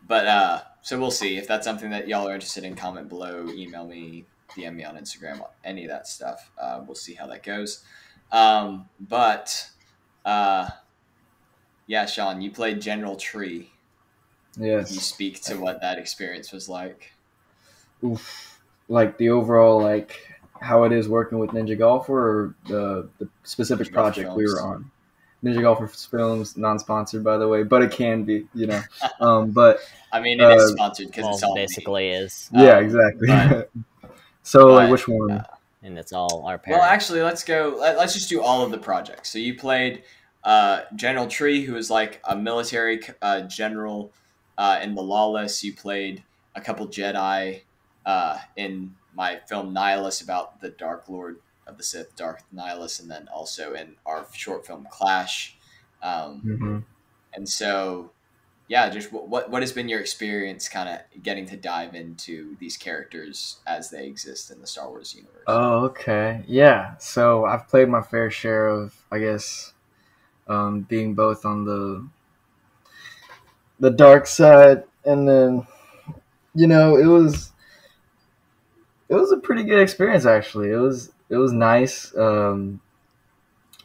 But so we'll see. If that's something that y'all are interested in, comment below, email me, DM me on Instagram, any of that stuff. We'll see how that goes. Yeah, Sean, you played General Tree. Yes. Can you speak to what that experience was like? Oof. Like the overall, like how it is working with NinjaGolfer, or the specific project we were on. NinjaGolfer Films, non-sponsored, by the way, but it can be, you know. But I mean, it is sponsored because it's all basically is. Yeah, exactly. Like which one? And it's all our parents. Well, actually, let's go. Let's just do all of the projects. So you played General Tree, who was like a military general in The Lawless. You played a couple Jedi in my film Nihilus about the Dark Lord of the Sith, Darth Nihilus, and then also in our short film Clash. And so, yeah, just what has been your experience kind of getting to dive into these characters as they exist in the Star Wars universe? Oh, okay. Yeah. So I've played my fair share of, I guess, being both on the dark side and then you know, it was a pretty good experience actually. It was nice. I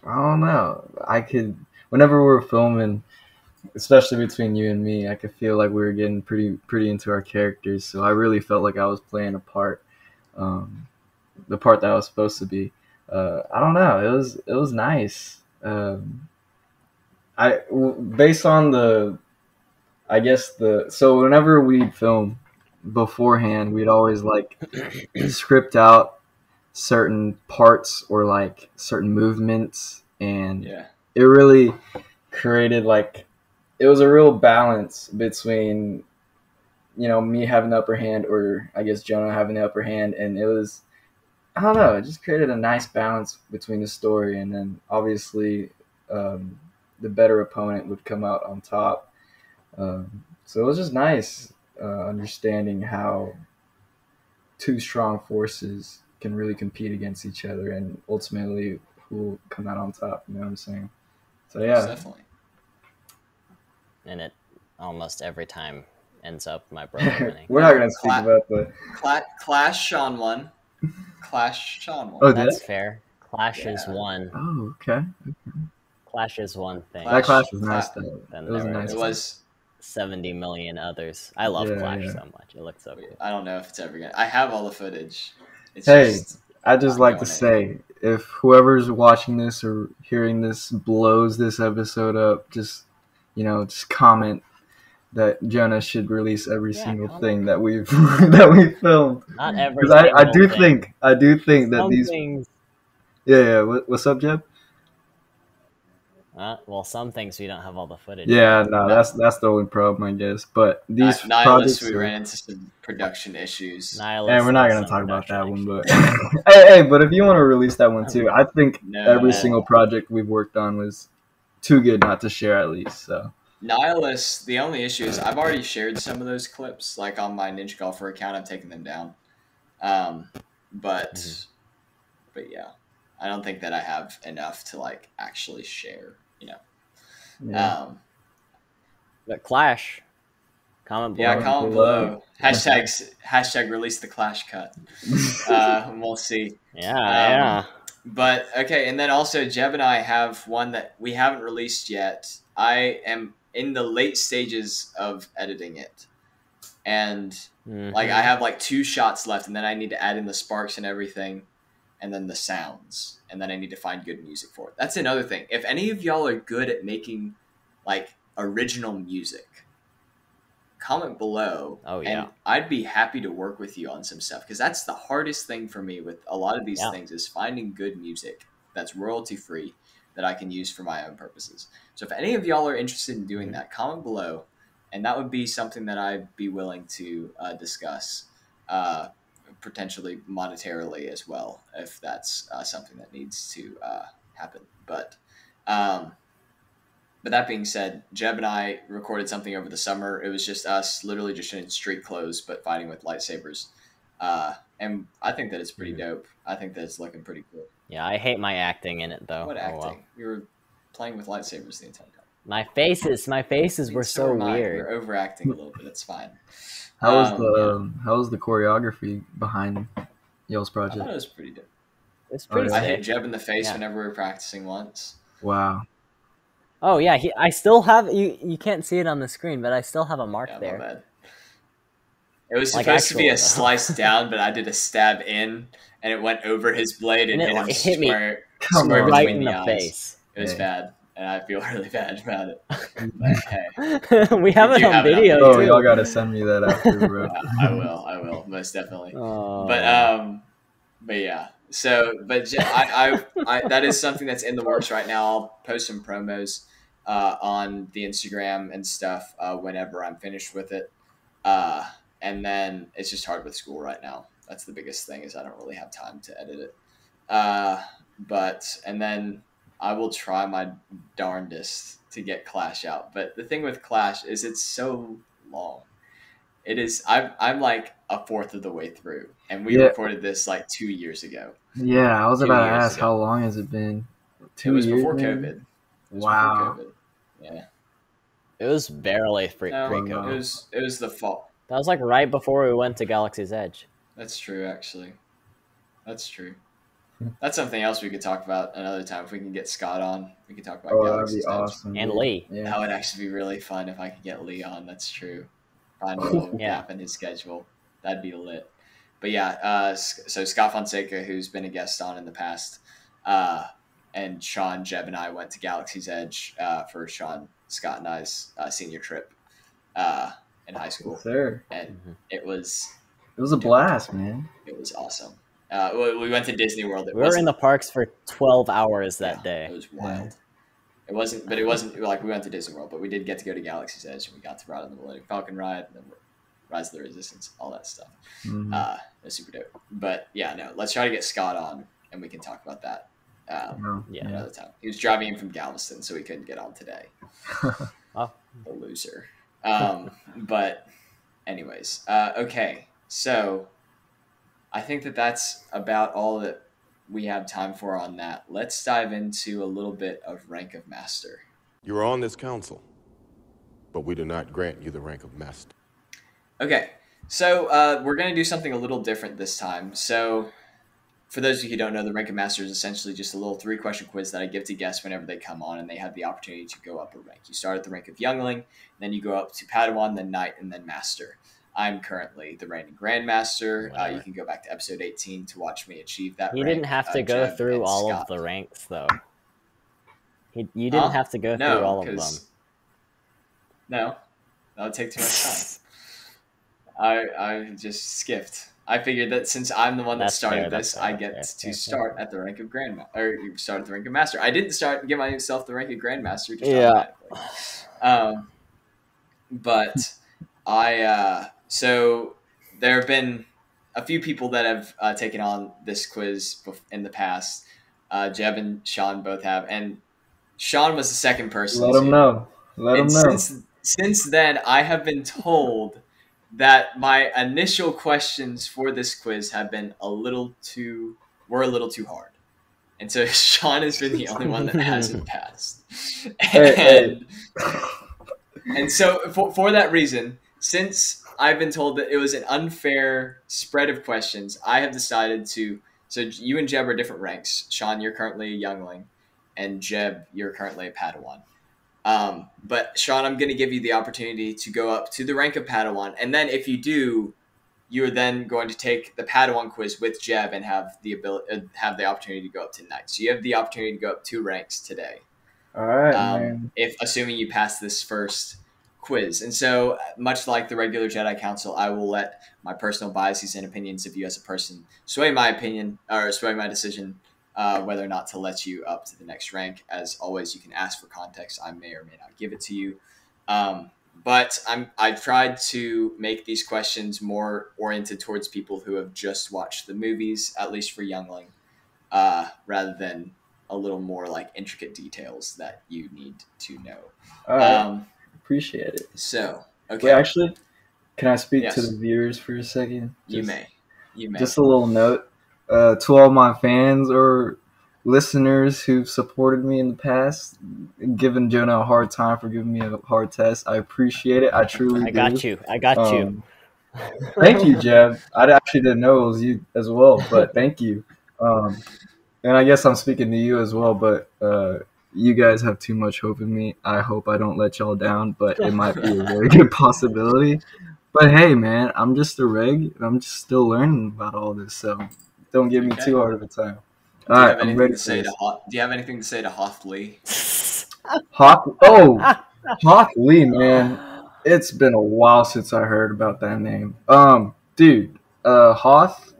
don't know. I could whenever we were filming, especially between you and me, I could feel like we were getting pretty into our characters. So I really felt like I was playing a part, the part that I was supposed to be. I don't know. It was nice. Based on so whenever we'd film beforehand, we'd always like script out certain parts or like certain movements, and it really created like it was a real balance between me having the upper hand, or I guess Jonah having the upper hand, and it was I don't know, it just created a nice balance between the story, and then obviously the better opponent would come out on top. So it was just nice understanding how two strong forces can really compete against each other, and ultimately who will come out on top. You know what I'm saying? So yeah, definitely. And it almost every time ends up my brother winning. We're not gonna speak about the Clash. Shaun won. Clash. Shaun won. Oh, that's fair. Clash is one. Oh, okay. Clash is one thing. That Clash was nice though. Then It was nice. It was 70 million others. I love Clash so much. It looks so cool. I don't know if it's ever gonna. I have all the footage. It's I just like to say, if whoever's watching this or hearing this blows this episode up, just comment that Jonah should release every single thing that we've filmed. Not every. Because I do think that these. Things... Yeah. What's up, Jeb? Well, some things we don't have all the footage. Yeah, no, that's the only problem, I guess. But these projects, we ran into some production issues. And we're not going to talk about that one, but hey, but if you want to release that one too, I think every single project we've worked on was too good not to share at least. So Nihilus, the only issue is I've already shared some of those clips, like on my Ninja Golfer account. I've taken them down, but yeah, I don't think that I have enough to like actually share. But Clash, comment below. Yeah, comment below. Hashtag release the Clash cut. We'll see. Yeah. But okay, and then also Jeb and I have one that we haven't released yet. I am in the late stages of editing it, and like I have like 2 shots left, and then I need to add in the sparks and everything, and then the sounds, and then I need to find good music for it. That's another thing. If any of y'all are good at making like original music, comment below. And I'd be happy to work with you on some stuff, because that's the hardest thing for me with a lot of these things is finding good music that's royalty free that I can use for my own purposes. So if any of y'all are interested in doing that, comment below, and that would be something that I'd be willing to discuss, potentially monetarily as well, if that's something that needs to happen. But that being said, Jeb and I recorded something over the summer. It was just us, literally just in street clothes, but fighting with lightsabers. And I think that it's pretty dope. I think that it's looking pretty cool. Yeah, I hate my acting in it though. What acting? We were playing with lightsabers the entire time. My faces were so weird. We're overacting a little bit. It's fine. How was the choreography behind y'all's project? I thought it was pretty dope. It's pretty. I hit Jeb in the face whenever we were practicing once. Wow. Oh yeah, I still have you can't see it on the screen, but I still have a mark there. My bad. It was supposed to be a slice down, but I did a stab in, and it went over his blade and hit me right between in the eyes. Face. It was bad, and I feel really bad about it. But, hey, we have it on video. Oh, y'all gotta send me that after, bro. I will, most definitely. But yeah. So, but I that is something that's in the works right now. I'll post some promos on the Instagram and stuff whenever I'm finished with it. And then it's just hard with school right now. That's the biggest thing, is I don't really have time to edit it. And then I will try my darndest to get Clash out. But the thing with Clash is it's so long. It is. I'm like a fourth of the way through, and we recorded this like 2 years ago. Yeah, I was about to ask, how long has it been? 2 years. It was before COVID. Wow. Yeah. It was barely pre-COVID. It was the fall. That was like right before we went to Galaxy's Edge. That's true, actually. That's true. That's something else we could talk about another time. If we can get Scott on, we could talk about Oh, that'd Galaxy's be Edge. awesome. And dude. Lee. Yeah. That would actually be really fun if I could get Lee on. That's true. Find a little Yeah. gap in his schedule. That'd be lit. But yeah, so Scott Fonseca, who's been a guest on in the past, and Sean, Jeb, and I went to Galaxy's Edge for Sean, Scott, and I's senior trip in high school. Yes, sir. And it was a blast, man. It was awesome. We went to Disney World. We were in the parks for 12 hours that day. It was wild. It wasn't like we went to Disney World, but we did get to go to Galaxy's Edge, and we got to ride on the Millennium Falcon ride, and then Rise of the Resistance, all that stuff. Mm-hmm. It was super dope. But yeah, no, let's try to get Scott on, and we can talk about that another time. He was driving in from Galveston, so he couldn't get on today. Oh. The loser. But anyways, okay, so I think that's about all that we have time for on that. Let's dive into a little bit of rank of master. You are on this council, but we do not grant you the rank of master. Okay, so we're going to do something a little different this time. So for those of you who don't know, the rank of master is essentially just a little 3-question quiz that I give to guests whenever they come on, and they have the opportunity to go up a rank. You start at the rank of youngling, then you go up to Padawan, then knight, and then master. I'm currently the reigning grandmaster. You can go back to episode 18 to watch me achieve that. You rank. didn't have to go Jeb through and all Scott. of the ranks, though. You didn't have to go through all of them. No, that would take too much time. I just skipped. I figured that since I'm the one that started this, I get to start at the rank of grandmaster, or you start at the rank of master. I didn't start and give myself the rank of grandmaster just automatically. But so there have been a few people that have taken on this quiz in the past. Jeb and Sean both have, and Sean was the second person. Let him know. Let him know. Since then, I have been told that my initial questions for this quiz have been a little too hard, and so Sean has been the only one that hasn't passed. And so for that reason, since I've been told that it was an unfair spread of questions, I have decided to. So you and Jeb are different ranks. Sean, you're currently a youngling, and Jeb, you're currently a Padawan. But Sean, I'm going to give you the opportunity to go up to the rank of Padawan, and then if you do, you're then going to take the Padawan quiz with Jeb and have the opportunity to go up to knight. So you have the opportunity to go up 2 ranks today. All right, man. If assuming you pass this first quiz. And so much like the regular Jedi Council, I will let my personal biases and opinions of you as a person sway my opinion or sway my decision whether or not to let you up to the next rank. As always, you can ask for context. I may or may not give it to you. But I've tried to make these questions more oriented towards people who have just watched the movies, at least for youngling, rather than a little more like intricate details that you need to know. All right. Appreciate it. So, okay. Wait, actually, can I speak Yes. to the viewers for a second? You may. Just a little note to all my fans or listeners who've supported me in the past, giving Jonah a hard time for giving me a hard test. I appreciate it. I truly do. I got you. Thank you, Jeb. I actually didn't know it was you as well, but thank you. And I guess I'm speaking to you as well, but you guys have too much hope in me. I hope I don't let y'all down, but it might be a very good possibility. But hey, man, I'm just a reg, and I'm just still learning about all this, so don't give me too hard of a time. All right, I'm ready for this. Do you have anything to say to Hoth Lee? Hoth Lee, man. It's been a while since I heard about that name. Dude, Hoth,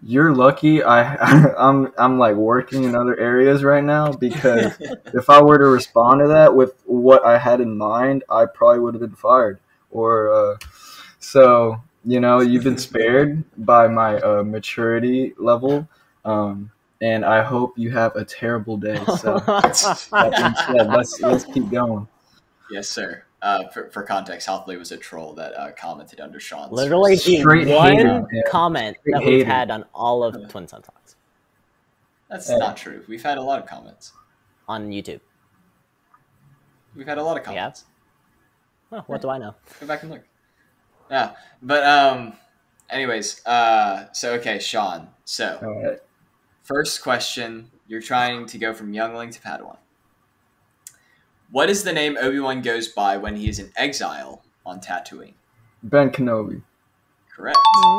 you're lucky. I'm like working in other areas right now, because if I were to respond to that with what I had in mind, I probably would have been fired. So you've been spared by my maturity level. And I hope you have a terrible day. So that being said, let's keep going. Yes, sir. For context, Hoth Lee was a troll that commented under Sean's. Literally the Straight one hater, comment Straight that we've hater. had on all of Twin Sun Talks That's not true. We've had a lot of comments. on YouTube. We've had a lot of comments. Well, what do I know? Go back and look. Yeah, but anyways, so okay, Sean. So All right. first question, you're trying to go from youngling to Padawan. What is the name Obi-Wan goes by when he is in exile on Tatooine? Ben Kenobi. Correct.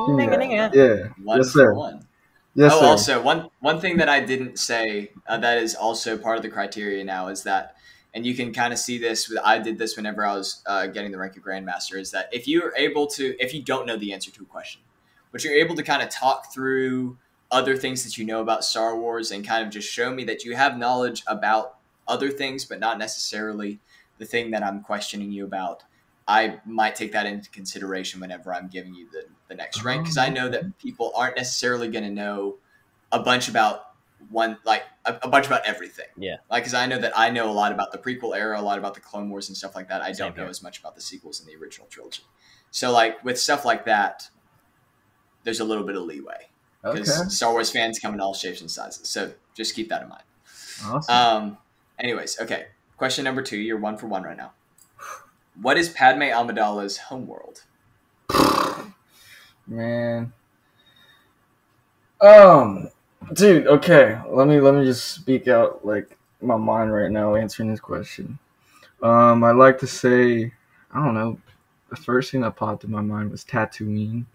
Yeah. Yeah. One Yes, for sir. one. Yes, Oh, sir. also one thing that I didn't say that is also part of the criteria now is that, and you can kind of see this. I did this whenever I was getting the rank of Grandmaster. Is that if you are able to, if you don't know the answer to a question, but you're able to kind of talk through other things that you know about Star Wars and kind of just show me that you have knowledge about other things, but not necessarily the thing that I'm questioning you about. I might take that into consideration whenever I'm giving you the next rank, because I know that people aren't necessarily going to know a bunch about a bunch about everything. Yeah. Like, because I know that I know a lot about the prequel era, a lot about the Clone Wars and stuff like that. I Same don't know here. as much about the sequels in the original trilogy. So, like, with stuff like that, there's a little bit of leeway because Okay. Star Wars fans come in all shapes and sizes. So just keep that in mind. Awesome. Anyways, okay. Question number 2. You're 1 for 1 right now. What is Padme Amidala's homeworld? Man. Dude, okay. Let me just speak out like my mind right now answering this question. I'd like to say, I don't know, the first thing that popped in my mind was Tatooine,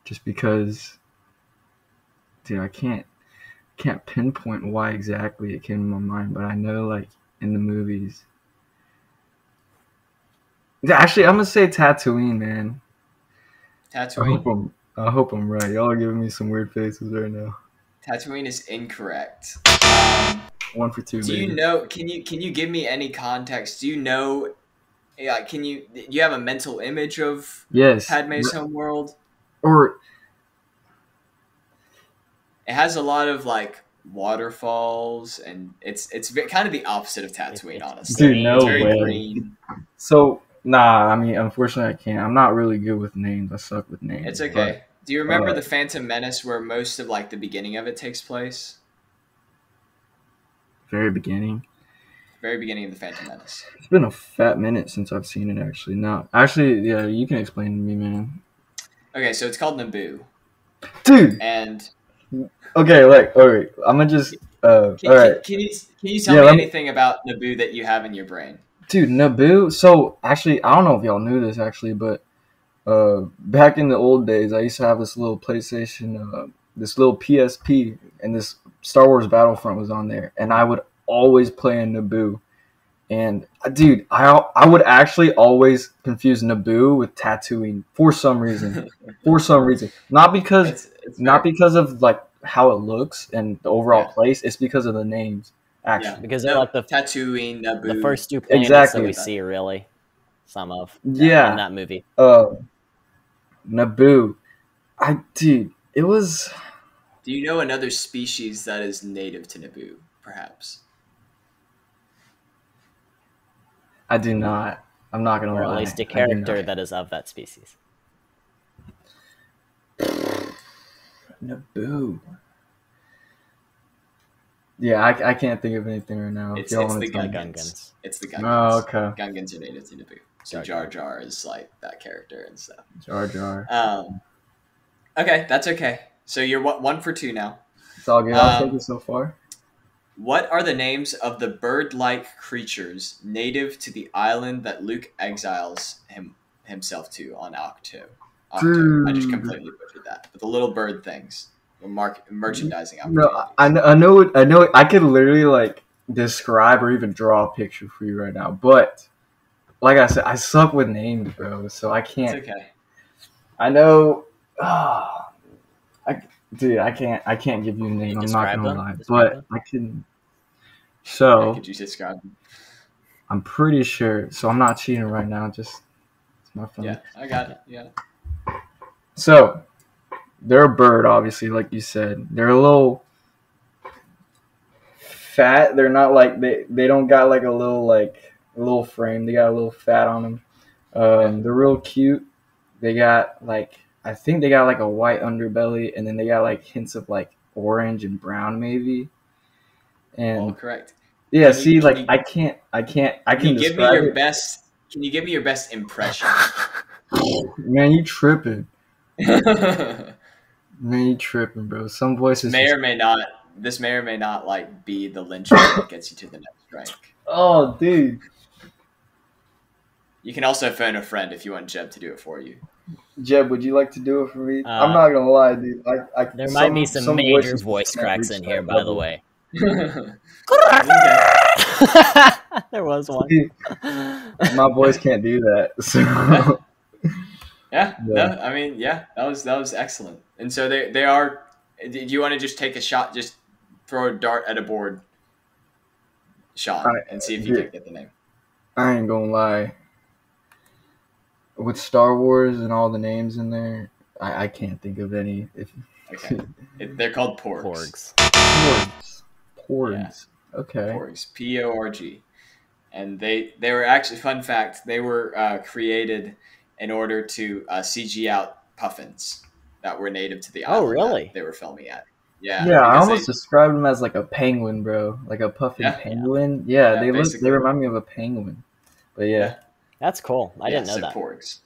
just because, dude, I can't pinpoint why exactly it came to my mind, but I know like in the movies. Yeah, actually, I'm gonna say Tatooine, man. Tatooine? I hope I'm right. Y'all are giving me some weird faces right now. Tatooine is incorrect. 1 for 2. Do you know? Can you give me any context? Do you know? Yeah, do you have a mental image of Yes. Padme's homeworld? Or It has a lot of like waterfalls, and it's kind of the opposite of Tatooine, honestly. dude, no It's very way. green. So nah, I mean, unfortunately, I can't. I'm not really good with names. I suck with names. It's okay. Do you remember uh, the Phantom Menace, where most of like the beginning of it takes place? Very beginning. Very beginning of the Phantom Menace. It's been a fat minute since I've seen it. Actually, no. Actually, yeah, you can explain to me, man. Okay, so it's called Naboo, Dude. and Okay, like, all right. I'm gonna just. All right. Can you tell me anything about Naboo that you have in your brain? Dude, Naboo. So actually, I don't know if y'all knew this actually, but back in the old days, I used to have this little PlayStation, this little PSP, and this Star Wars Battlefront was on there, and I would always play in Naboo. And dude, I would actually always confuse Naboo with Tatooine for some reason. Not because of like how it looks and the overall place. It's because of the names. Actually, because they're like the Tatooine, Naboo, the first 2 planets that we see, really. Some of in that movie. Naboo. It was. Do you know another species that is native to Naboo, perhaps? I do not. I'm not gonna lie. Or at least a character that is of that species. Naboo. Yeah, I can't think of anything right now. It's the Gungans. It's the Gungans. Oh, okay. Gungans are native to Naboo. So Jar Jar is like that character and stuff. Jar Jar. Okay, that's okay. So you're 1 for 2 now. It's all good. I'll take it so far. What are the names of the bird-like creatures native to the island that Luke exiles himself to on Octo? I just completely butchered that. But the little bird things, merchandising opportunities. No, I know. I could literally like describe or even draw a picture for you right now, but like I said, I suck with names, bro. So I can't. It's okay. I know. I can't give you a name. I'm not gonna lie, but I can. So could you describe them? I'm pretty sure. So I'm not cheating right now. Just it's my phone. Yeah, I got it. Yeah. So they're a bird, obviously, like you said. They're a little fat. They're not like they don't got like a little frame. They got a little fat on them. They're real cute. They got like. I think they got like a white underbelly, and then they got like hints of like orange and brown maybe. And correct. Yeah, I can Can you give me describe your it. best? Can you give me your best impression Man, you tripping. Man, you tripping, bro. Some voices may or may not. This may or may not like be the linchpin that gets you to the next rank. Oh, dude. You can also phone a friend if you want Jeb to do it for you. Jeb, would you like to do it for me? I'm not gonna lie, dude. There might be some major voice cracks in here, by the way. There was one. My voice can't do that. So. Yeah. No, I mean, yeah, that was excellent. And so they are. Do you want to just take a shot? Just throw a dart at a board, Shaun, and see if you can get the name. I ain't gonna lie. With Star Wars and all the names in there, I can't think of any. Okay. They're called porgs. Porgs. Yeah. Okay. Porgs. P-O-R-G. And they were actually, fun fact, they were created in order to CG out puffins that were native to the island. Oh, really? That they were filming at. Yeah. Yeah, I almost described them as like a penguin, bro. Like a puffin penguin. Yeah, they remind me of a penguin. But yeah. That's cool. I didn't know that. Porgs.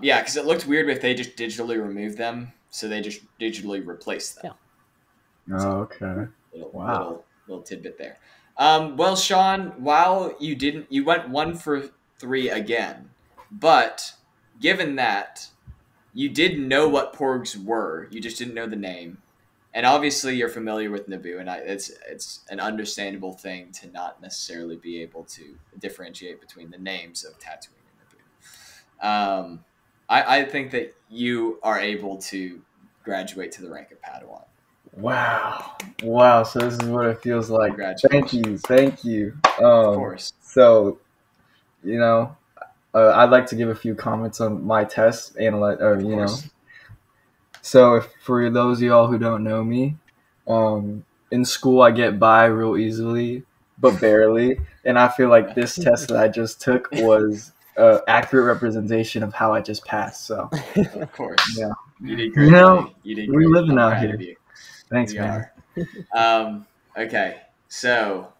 Yeah, because it looked weird if they just digitally removed them, so they just digitally replaced them. Yeah. Oh, okay. Little tidbit there. Well, Shaun, while you went 1 for 3 again, but given that you did know what porgs were, you just didn't know the name, and obviously you're familiar with Naboo, and it's an understandable thing to not necessarily be able to differentiate between the names of Tatooine and Naboo. I think that you are able to graduate to the rank of Padawan. Wow. So this is what it feels like. Thank you. Of course. So, I'd like to give a few comments on my test, So, for those of y'all who don't know me, in school I get by real easily, but barely. And I feel like this test that I just took was accurate representation of how I just passed. So, of course, yeah, you did great. You did great. We're living out here. Thanks, man. Okay, so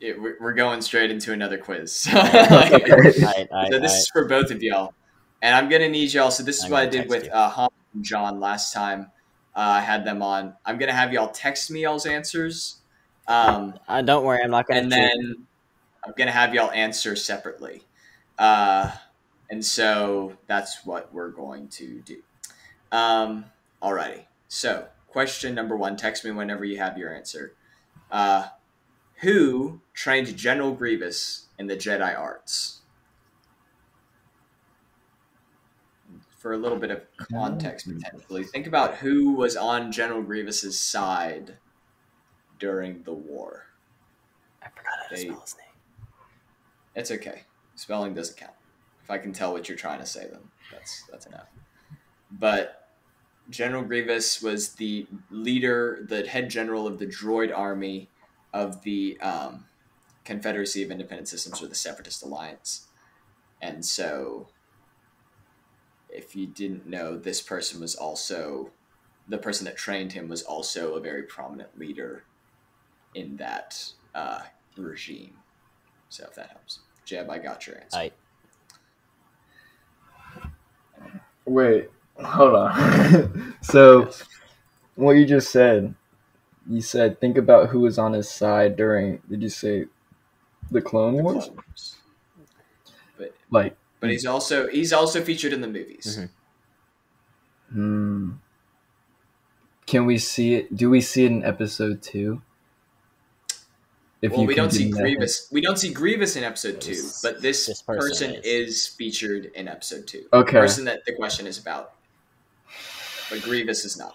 we're going straight into another quiz. So this is for both of y'all, and I'm gonna need y'all. So this is what I did with Hom and John last time. I had them on. I'm gonna have y'all text me y'all's answers. Don't worry, I'm not gonna. And then I'm gonna have y'all answer separately. And so that's what we're going to do. Alrighty. So question number 1, text me whenever you have your answer. Who trained General Grievous in the Jedi arts? For a little bit of context, potentially, think about who was on General Grievous's side during the war. I forgot how to spell his name. It's okay. Spelling doesn't count. If I can tell what you're trying to say, then that's enough. But General Grievous was the leader, the head general of the droid army of the Confederacy of Independent Systems, or the Separatist Alliance. And so, if you didn't know, this person was also, the person that trained him was also a very prominent leader in that regime. So if that helps. Jeb, I got your answer. Wait, hold on. So, what you just said, you said think about who was on his side during, did you say the Clone Wars? But he's also featured in the movies. Mm-hmm. Can we see it? Do we see it in episode 2? We don't see Grievous. We don't see Grievous in episode 2, but this person is featured in episode 2. Okay. The person that the question is about, but Grievous is not.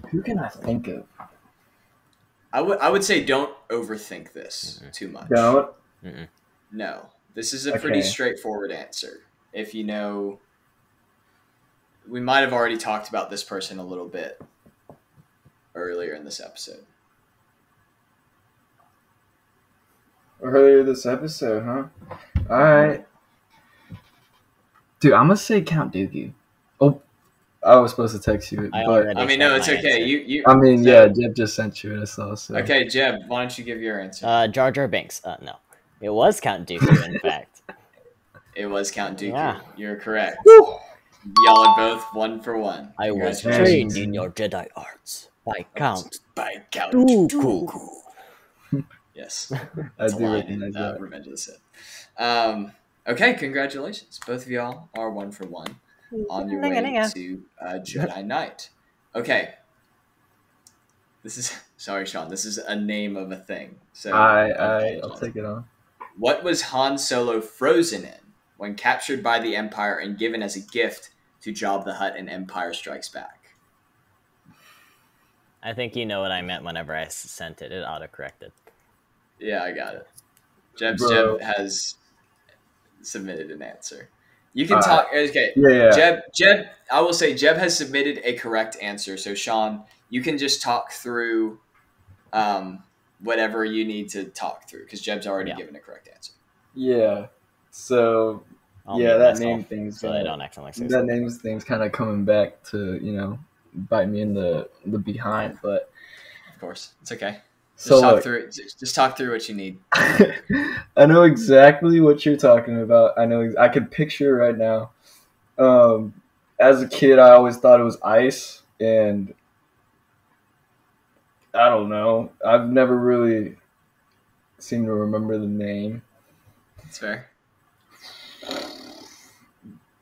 Who can I think of? I would say don't overthink this too much. Don't. No, this is a pretty straightforward answer. If you know, we might have already talked about this person a little bit earlier in this episode. Earlier this episode, huh? All right. Dude, I'm going to say Count Dooku. Oh, I was supposed to text you. I mean, no, it's okay. Yeah, Jeb just sent you it. So. Okay, Jeb, why don't you give your answer? Jar Jar Binks. No. It was Count Dooku, in fact. It was Count Dooku. Yeah. You're correct. Woo! Y'all are both 1 for 1. I was Congratulations. trained in your Jedi arts by Count By Count Dooku. Dooku. Yes. I That's a do line recognize in that. Revenge of the Sith. Okay, congratulations. Both of y'all are 1 for 1 on your way to Jedi Knight. Okay. This is sorry, Sean. This is a name of a thing. So I'll take it on. What was Han Solo frozen in when captured by the Empire and given as a gift to Jabba the Hutt in Empire Strikes Back? I think you know what I meant whenever I sent it. It autocorrected. Yeah, I got it. Jeb has submitted an answer. You can talk. Okay. Yeah. Jeb. I will say Jeb has submitted a correct answer. So Sean, you can just talk through, whatever you need to talk through because Jeb's already given a correct answer. Yeah. So I'll yeah, mute that myself name thing's so I don't accidentally say that something. names thing's kind of coming back to bite me in the behind, but Of course, it's okay. Just so talk look, through it. Just talk through what you need. I know exactly what you're talking about. I could picture it right now. As a kid, I always thought it was ice, and I don't know. I've never really seemed to remember the name. That's fair.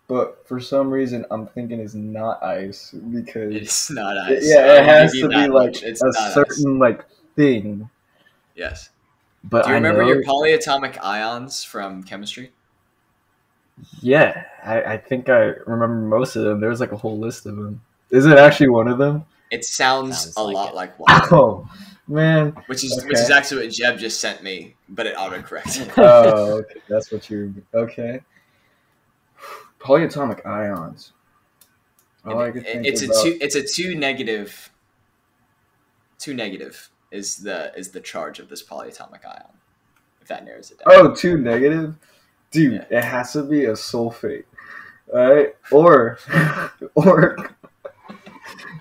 But for some reason, I'm thinking it's not ice because It's not ice. yeah, it I'll has give you to be that like much. It's a not certain ice. like thing. Yes. But Do you I remember know, your polyatomic ions from chemistry? yeah, I think I remember most of them. There's like a whole list of them. Is it actually one of them? It sounds Sounds a like lot it. like one, Oh man, which okay. is actually what Jeb just sent me, but it autocorrected. Oh, okay, that's what you're okay. Polyatomic ions. All I could think It's about. a two negative. Two negative is the charge of this polyatomic ion. If that narrows it down. Oh, 2 negative, dude. Yeah. It has to be a sulfate, all right? Or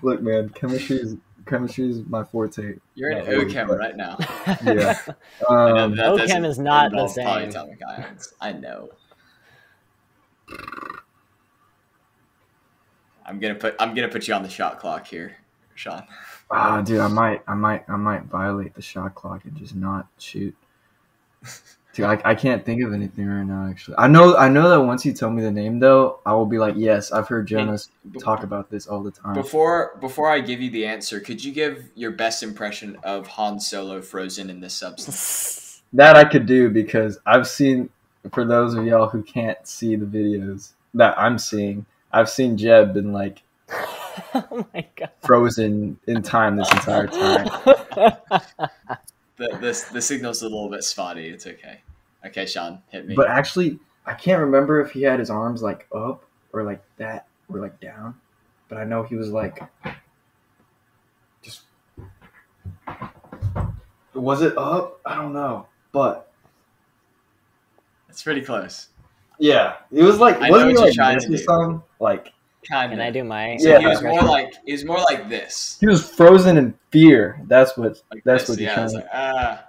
look, man, chemistry is my forte. You're in Not really, OChem but- right now. Yeah. I know that OChem doesn't is not the involve same. polyatomic ions. I know. I'm gonna put you on the shot clock here, Sean. Dude, I might violate the shot clock and just not shoot. Dude, I can't think of anything right now. Actually, I know that once you tell me the name, though, I will be like, yes, I've heard Jonas talk about this all the time. Before I give you the answer, could you give your best impression of Han Solo frozen in this substance? That I could do because I've seen. For those of y'all who can't see the videos that I'm seeing, I've seen Jeb been like Oh my god. frozen in time this entire time. The signal's a little bit spotty. It's okay. Okay, Sean, hit me. But actually, I can't remember if he had his arms like up or like that or like down. But I know he was like just. Was it up? I don't know, but It's pretty close. yeah, it was like. I know Wasn't he what you're like trying this to or do. something? Like Kind Can of. I do my? So Yeah. he was more like this. he was frozen in fear. That's what. Like That's this. what you're Yeah. trying It's to. like, ah.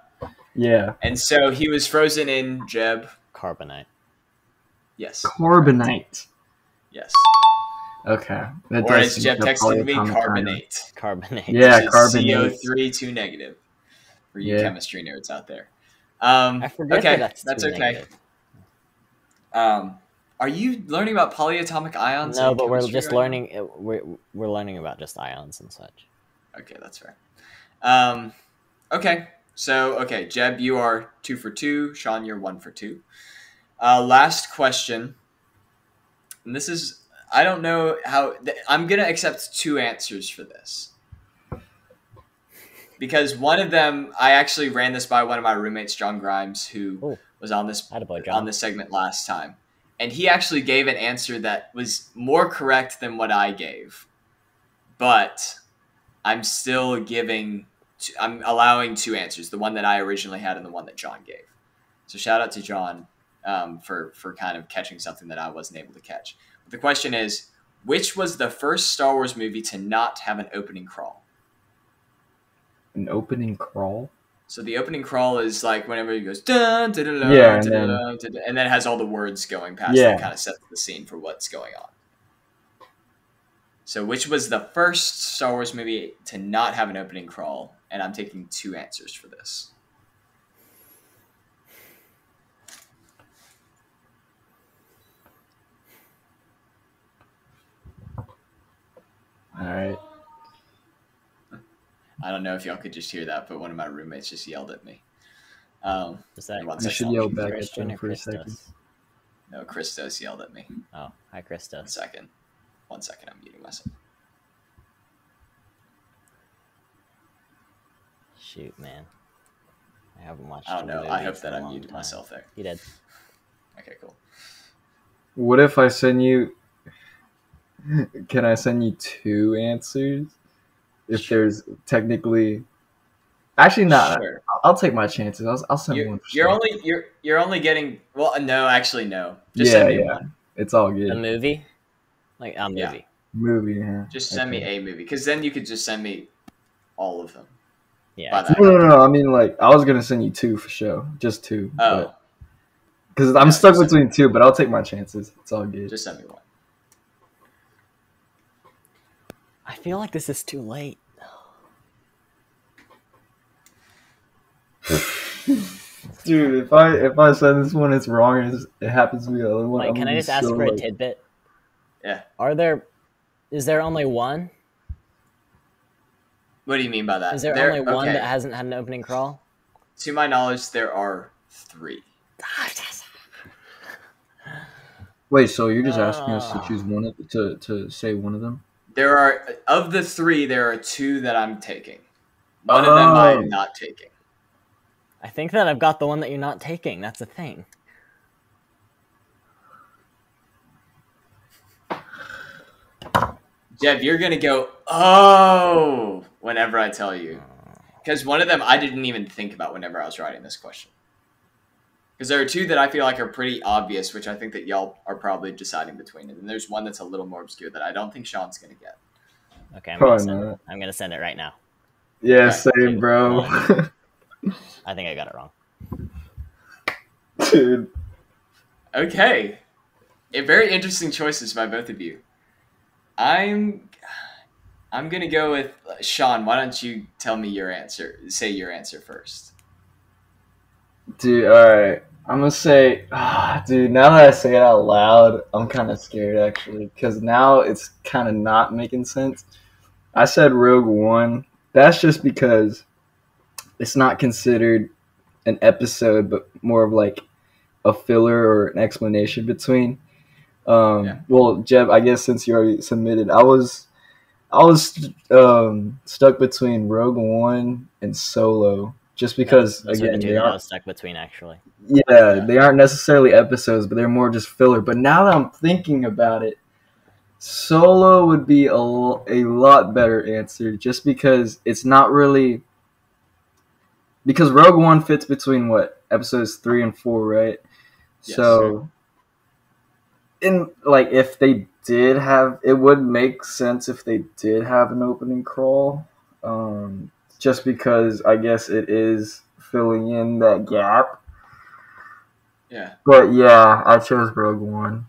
Yeah. And so he was frozen in Jeb. Carbonite. Yes. Carbonite. Yes. Okay. That Or does as seem Jeb like a texted me, polyatomic ion. carbonate. Carbonate. Yeah, Which is carbonate. CO3 2 negative for you Yeah. chemistry nerds out there. I forget Okay, that that's too okay. negative. Are you learning about polyatomic ions? No, in but we're chemistry just right now? learning. We're learning about just ions and such. Okay, that's fair. Okay, so Jeb, you are 2 for 2. Sean, you're 1 for 2. Last question, and this is I don't know how I'm gonna accept 2 answers for this because one of them I actually ran this by one of my roommates, John Grimes, who Ooh. was on this Attaboy, John. on this segment last time, and he actually gave an answer that was more correct than what I gave, but I'm still I'm allowing 2 answers, the one that I originally had and the one that John gave. So shout out to John for kind of catching something that I wasn't able to catch. But the question is, which was the first Star Wars movie to not have an opening crawl? An opening crawl. So the opening crawl is like whenever he goes dun, dun, dun, dun, Yeah, dun, and dun, dun, dun, and then it has all the words going past Yeah. that kind of sets the scene for what's going on. So which was the first Star Wars movie to not have an opening crawl? And I'm taking 2 answers for this. All right. I don't know if y'all could just hear that, but one of my roommates just yelled at me. Is that One You should second. yell back at Christian them or for a second. Christos? No, Christos yelled at me. Oh, hi, Christos. 1 second, I'm muting myself. Shoot, man. I haven't watched. I don't a know. movie I hope for that a I long muted time. myself there. You did. Okay, cool. What if I send you? Can I send you 2 answers? If there's technically, actually not. Sure. I'll take my chances. I'll send one. For You're sure. you're only getting no, actually no. Just Yeah, send me yeah. one. It's all A good. movie? Like a movie. Yeah. Movie, yeah. Just send me a movie, because then you could just send me all of them. Yeah. By that. No. I mean, like, I was gonna send you 2 for sure, just 2. Oh, Because I'm No, stuck just send between 2, but I'll take my chances. It's all good. just send me one. I feel like this is too late. Dude, if I send this one, it's wrong. And it happens to be the other one. Wait, I'm can gonna I be just ask so, for a like- tidbit? Yeah. Is there only one? What do you mean by that? Is there only one that hasn't had an opening crawl? To my knowledge, there are 3. Wait, so you're just asking us to choose one of to say one of them? There are of the 3, there are 2 that I'm taking. One of them I'm not taking. I think that I've got the one that you're not taking. That's a thing. Jeb, you're gonna go, oh, whenever I tell you. Because one of them I didn't even think about whenever I was writing this question. Because there are 2 that I feel like are pretty obvious, which I think that y'all are probably deciding between. And then there's one that's a little more obscure that I don't think Sean's gonna get. Okay, I'm Probably gonna not. I'm gonna send it right now. Yeah, Okay. same, bro. I think I got it wrong. Dude. Okay. Very interesting choices by both of you. I'm gonna go with Sean. Why don't you tell me your answer? Say your answer first. Dude, alright. I'm gonna say, dude, now that I say it out loud, I'm kind of scared, actually. Because now it's kind of not making sense. I said Rogue One. That's just because it's not considered an episode, but more of like a filler or an explanation between. Well, Jeb, I guess since you already submitted, I was stuck between Rogue One and Solo, just because Those are the again two they that I aren't. was stuck between, actually. Yeah, they aren't necessarily episodes, but they're more just filler. But now that I'm thinking about it, Solo would be a lot better answer, just because it's not really. Because Rogue One fits between what episodes 3 and 4, right? Yes. So, in like if they did have, it would make sense if they did have an opening crawl, just because I guess it is filling in that gap. Yeah. But yeah, I chose Rogue One.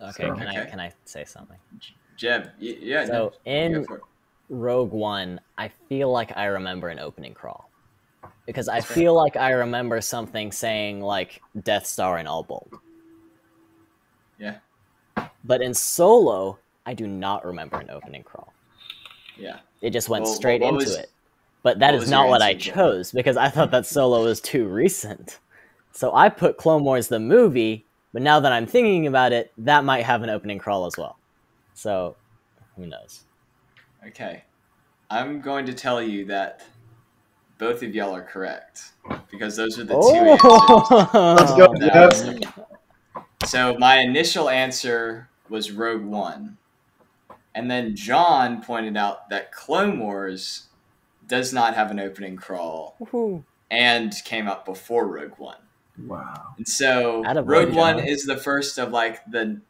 Okay, So- can I say something? Jeb, yeah. So no, in go for it. Rogue One, I feel like I remember an opening crawl. Because I feel like I remember something saying, like, Death Star in all bold. Yeah. But in Solo, I do not remember an opening crawl. Yeah. It just went Well, straight what into was- it. But that what is was not your what I answer, Jeff? chose, because I thought that Solo was too recent. So I put Clone Wars the movie, but now that I'm thinking about it, that might have an opening crawl as well. So, who knows? Okay. I'm going to tell you that both of y'all are correct, because those are the 2 answers. Let's go, that I was Jeff. looking for. So my initial answer was Rogue One. And then John pointed out that Clone Wars does not have an opening crawl Woohoo. and came out before Rogue One. Wow. And so Attaboy, Rogue One John. is the first of like the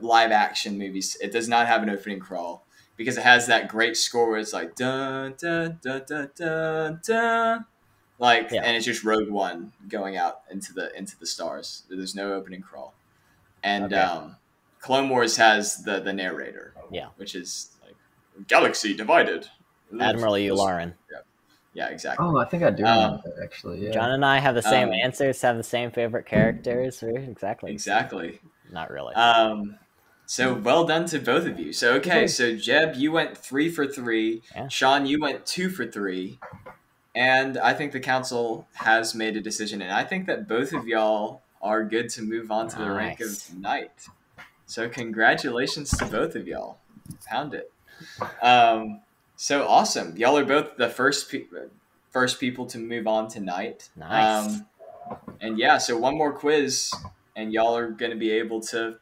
live action movies. It does not have an opening crawl because it has that great score where it's like dun dun dun dun dun dun Like, Yeah. and it's just Rogue One going out into the stars. There's no opening crawl. And Clone Wars has the narrator. Yeah. Which is like galaxy divided. Admiral Yularen. Yeah, exactly. Oh, I think I do remember that, actually. Yeah. John and I have the same answers, have the same favorite characters. Exactly. Exactly. Not really. So well done to both of you. So okay, so Jeb, you went 3 for 3. Yeah. Shaun, you went 2 for 3. And I think the council has made a decision, and I think that both of y'all are good to move on to the rank of knight. So congratulations to both of y'all. Pound it. So awesome. Y'all are both the first people to move on to knight. Nice. And yeah, so one more quiz, and y'all are going to be able to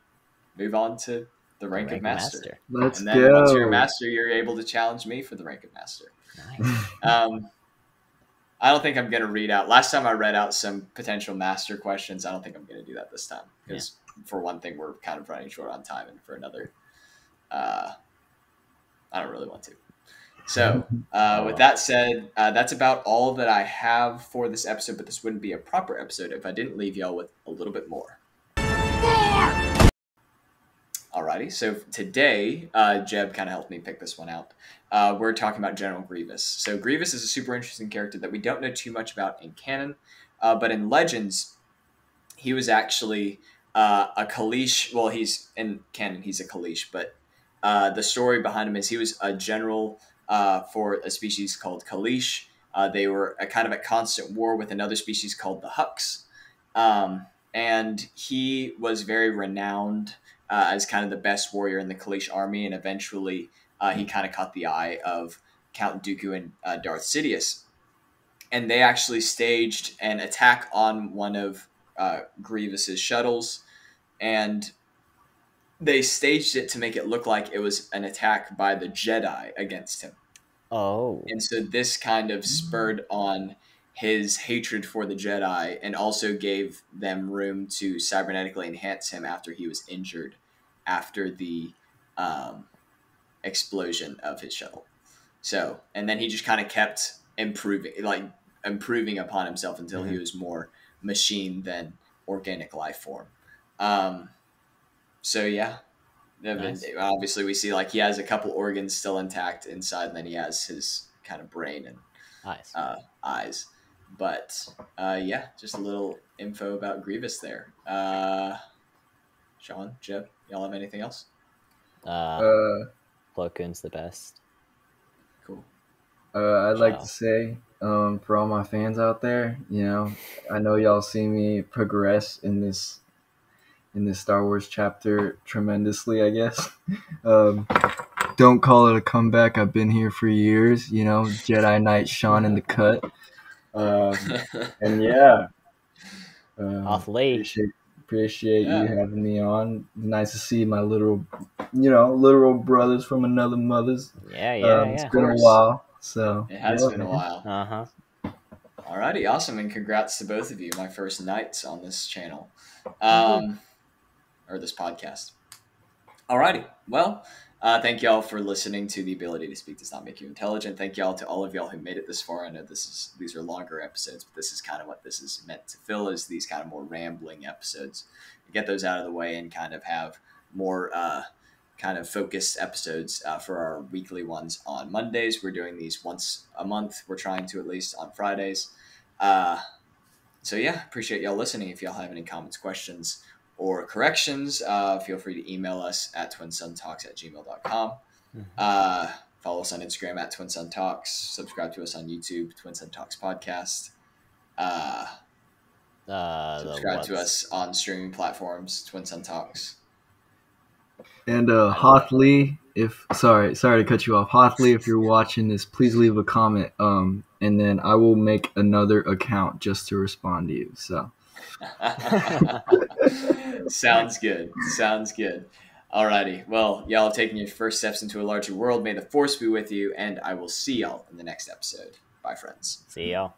move on to the rank of master. Let's and then go. once you're a master, you're able to challenge me for the rank of master. Nice. I don't think I'm going to read out. Last time I read out some potential master questions. I don't think I'm going to do that this time. Because for one thing, we're kind of running short on time. And for another, I don't really want to. So with that said, that's about all that I have for this episode. But this wouldn't be a proper episode if I didn't leave y'all with a little bit more. Alrighty, so today, Jeb kind of helped me pick this one out. We're talking about General Grievous. So Grievous is a super interesting character that we don't know too much about in canon, but in Legends, he was actually a Kaleesh. Well, he's in canon, he's a Kaleesh, but the story behind him is he was a general for a species called Kaleesh. They were kind of at constant war with another species called the Hux, and he was very renowned as kind of the best warrior in the Kaleesh army, and eventually he kind of caught the eye of Count Dooku and Darth Sidious. And they actually staged an attack on one of Grievous's shuttles, and they staged it to make it look like it was an attack by the Jedi against him. Oh. And so this kind of spurred on his hatred for the Jedi, and also gave them room to cybernetically enhance him after he was injured after the explosion of his shuttle. So, and then he just kind of kept improving upon himself until he was more machine than organic life form. So yeah, nice. Obviously we see like he has a couple organs still intact inside, and then he has his kind of brain and eyes. But yeah, just a little info about Grievous there. Shaun, Jeb, y'all have anything else? Plo Koon's the best. Cool. I'd like to say, for all my fans out there, you know, I know y'all see me progress in this Star Wars chapter tremendously, I guess. Don't call it a comeback. I've been here for years, you know, Jedi Knight Shaun in the cut. And yeah, appreciate you having me on. Nice to see my literal brothers from another mother's. It's been a while, so it has been a while. Alrighty, awesome, and congrats to both of you, my first knights on this channel, or this podcast. Alrighty, well. Thank y'all for listening to The Ability to Speak Does Not Make You Intelligent. Thank y'all to all of y'all who made it this far. I know these are longer episodes, but this is kind of what this is meant to fill, is these kind of more rambling episodes. Get those out of the way and kind of have more kind of focused episodes for our weekly ones on Mondays. We're doing these once a month. We're trying to at least on Fridays. So yeah, appreciate y'all listening. If y'all have any comments, questions, or corrections, feel free to email us at twinsuntalks@gmail.com. Follow us on Instagram at twinsuntalks. Subscribe to us on YouTube, Twin Sun Talks Podcast. Subscribe to us on streaming platforms, Twin Sun Talks. And Hoth Lee, sorry to cut you off. Hoth Lee, if you're watching this, please leave a comment. And then I will make another account just to respond to you. So. Sounds good. Alrighty. Well, y'all have taken your first steps into a larger world. May the Force be with you, and I will see y'all in the next episode. Bye, friends. See y'all.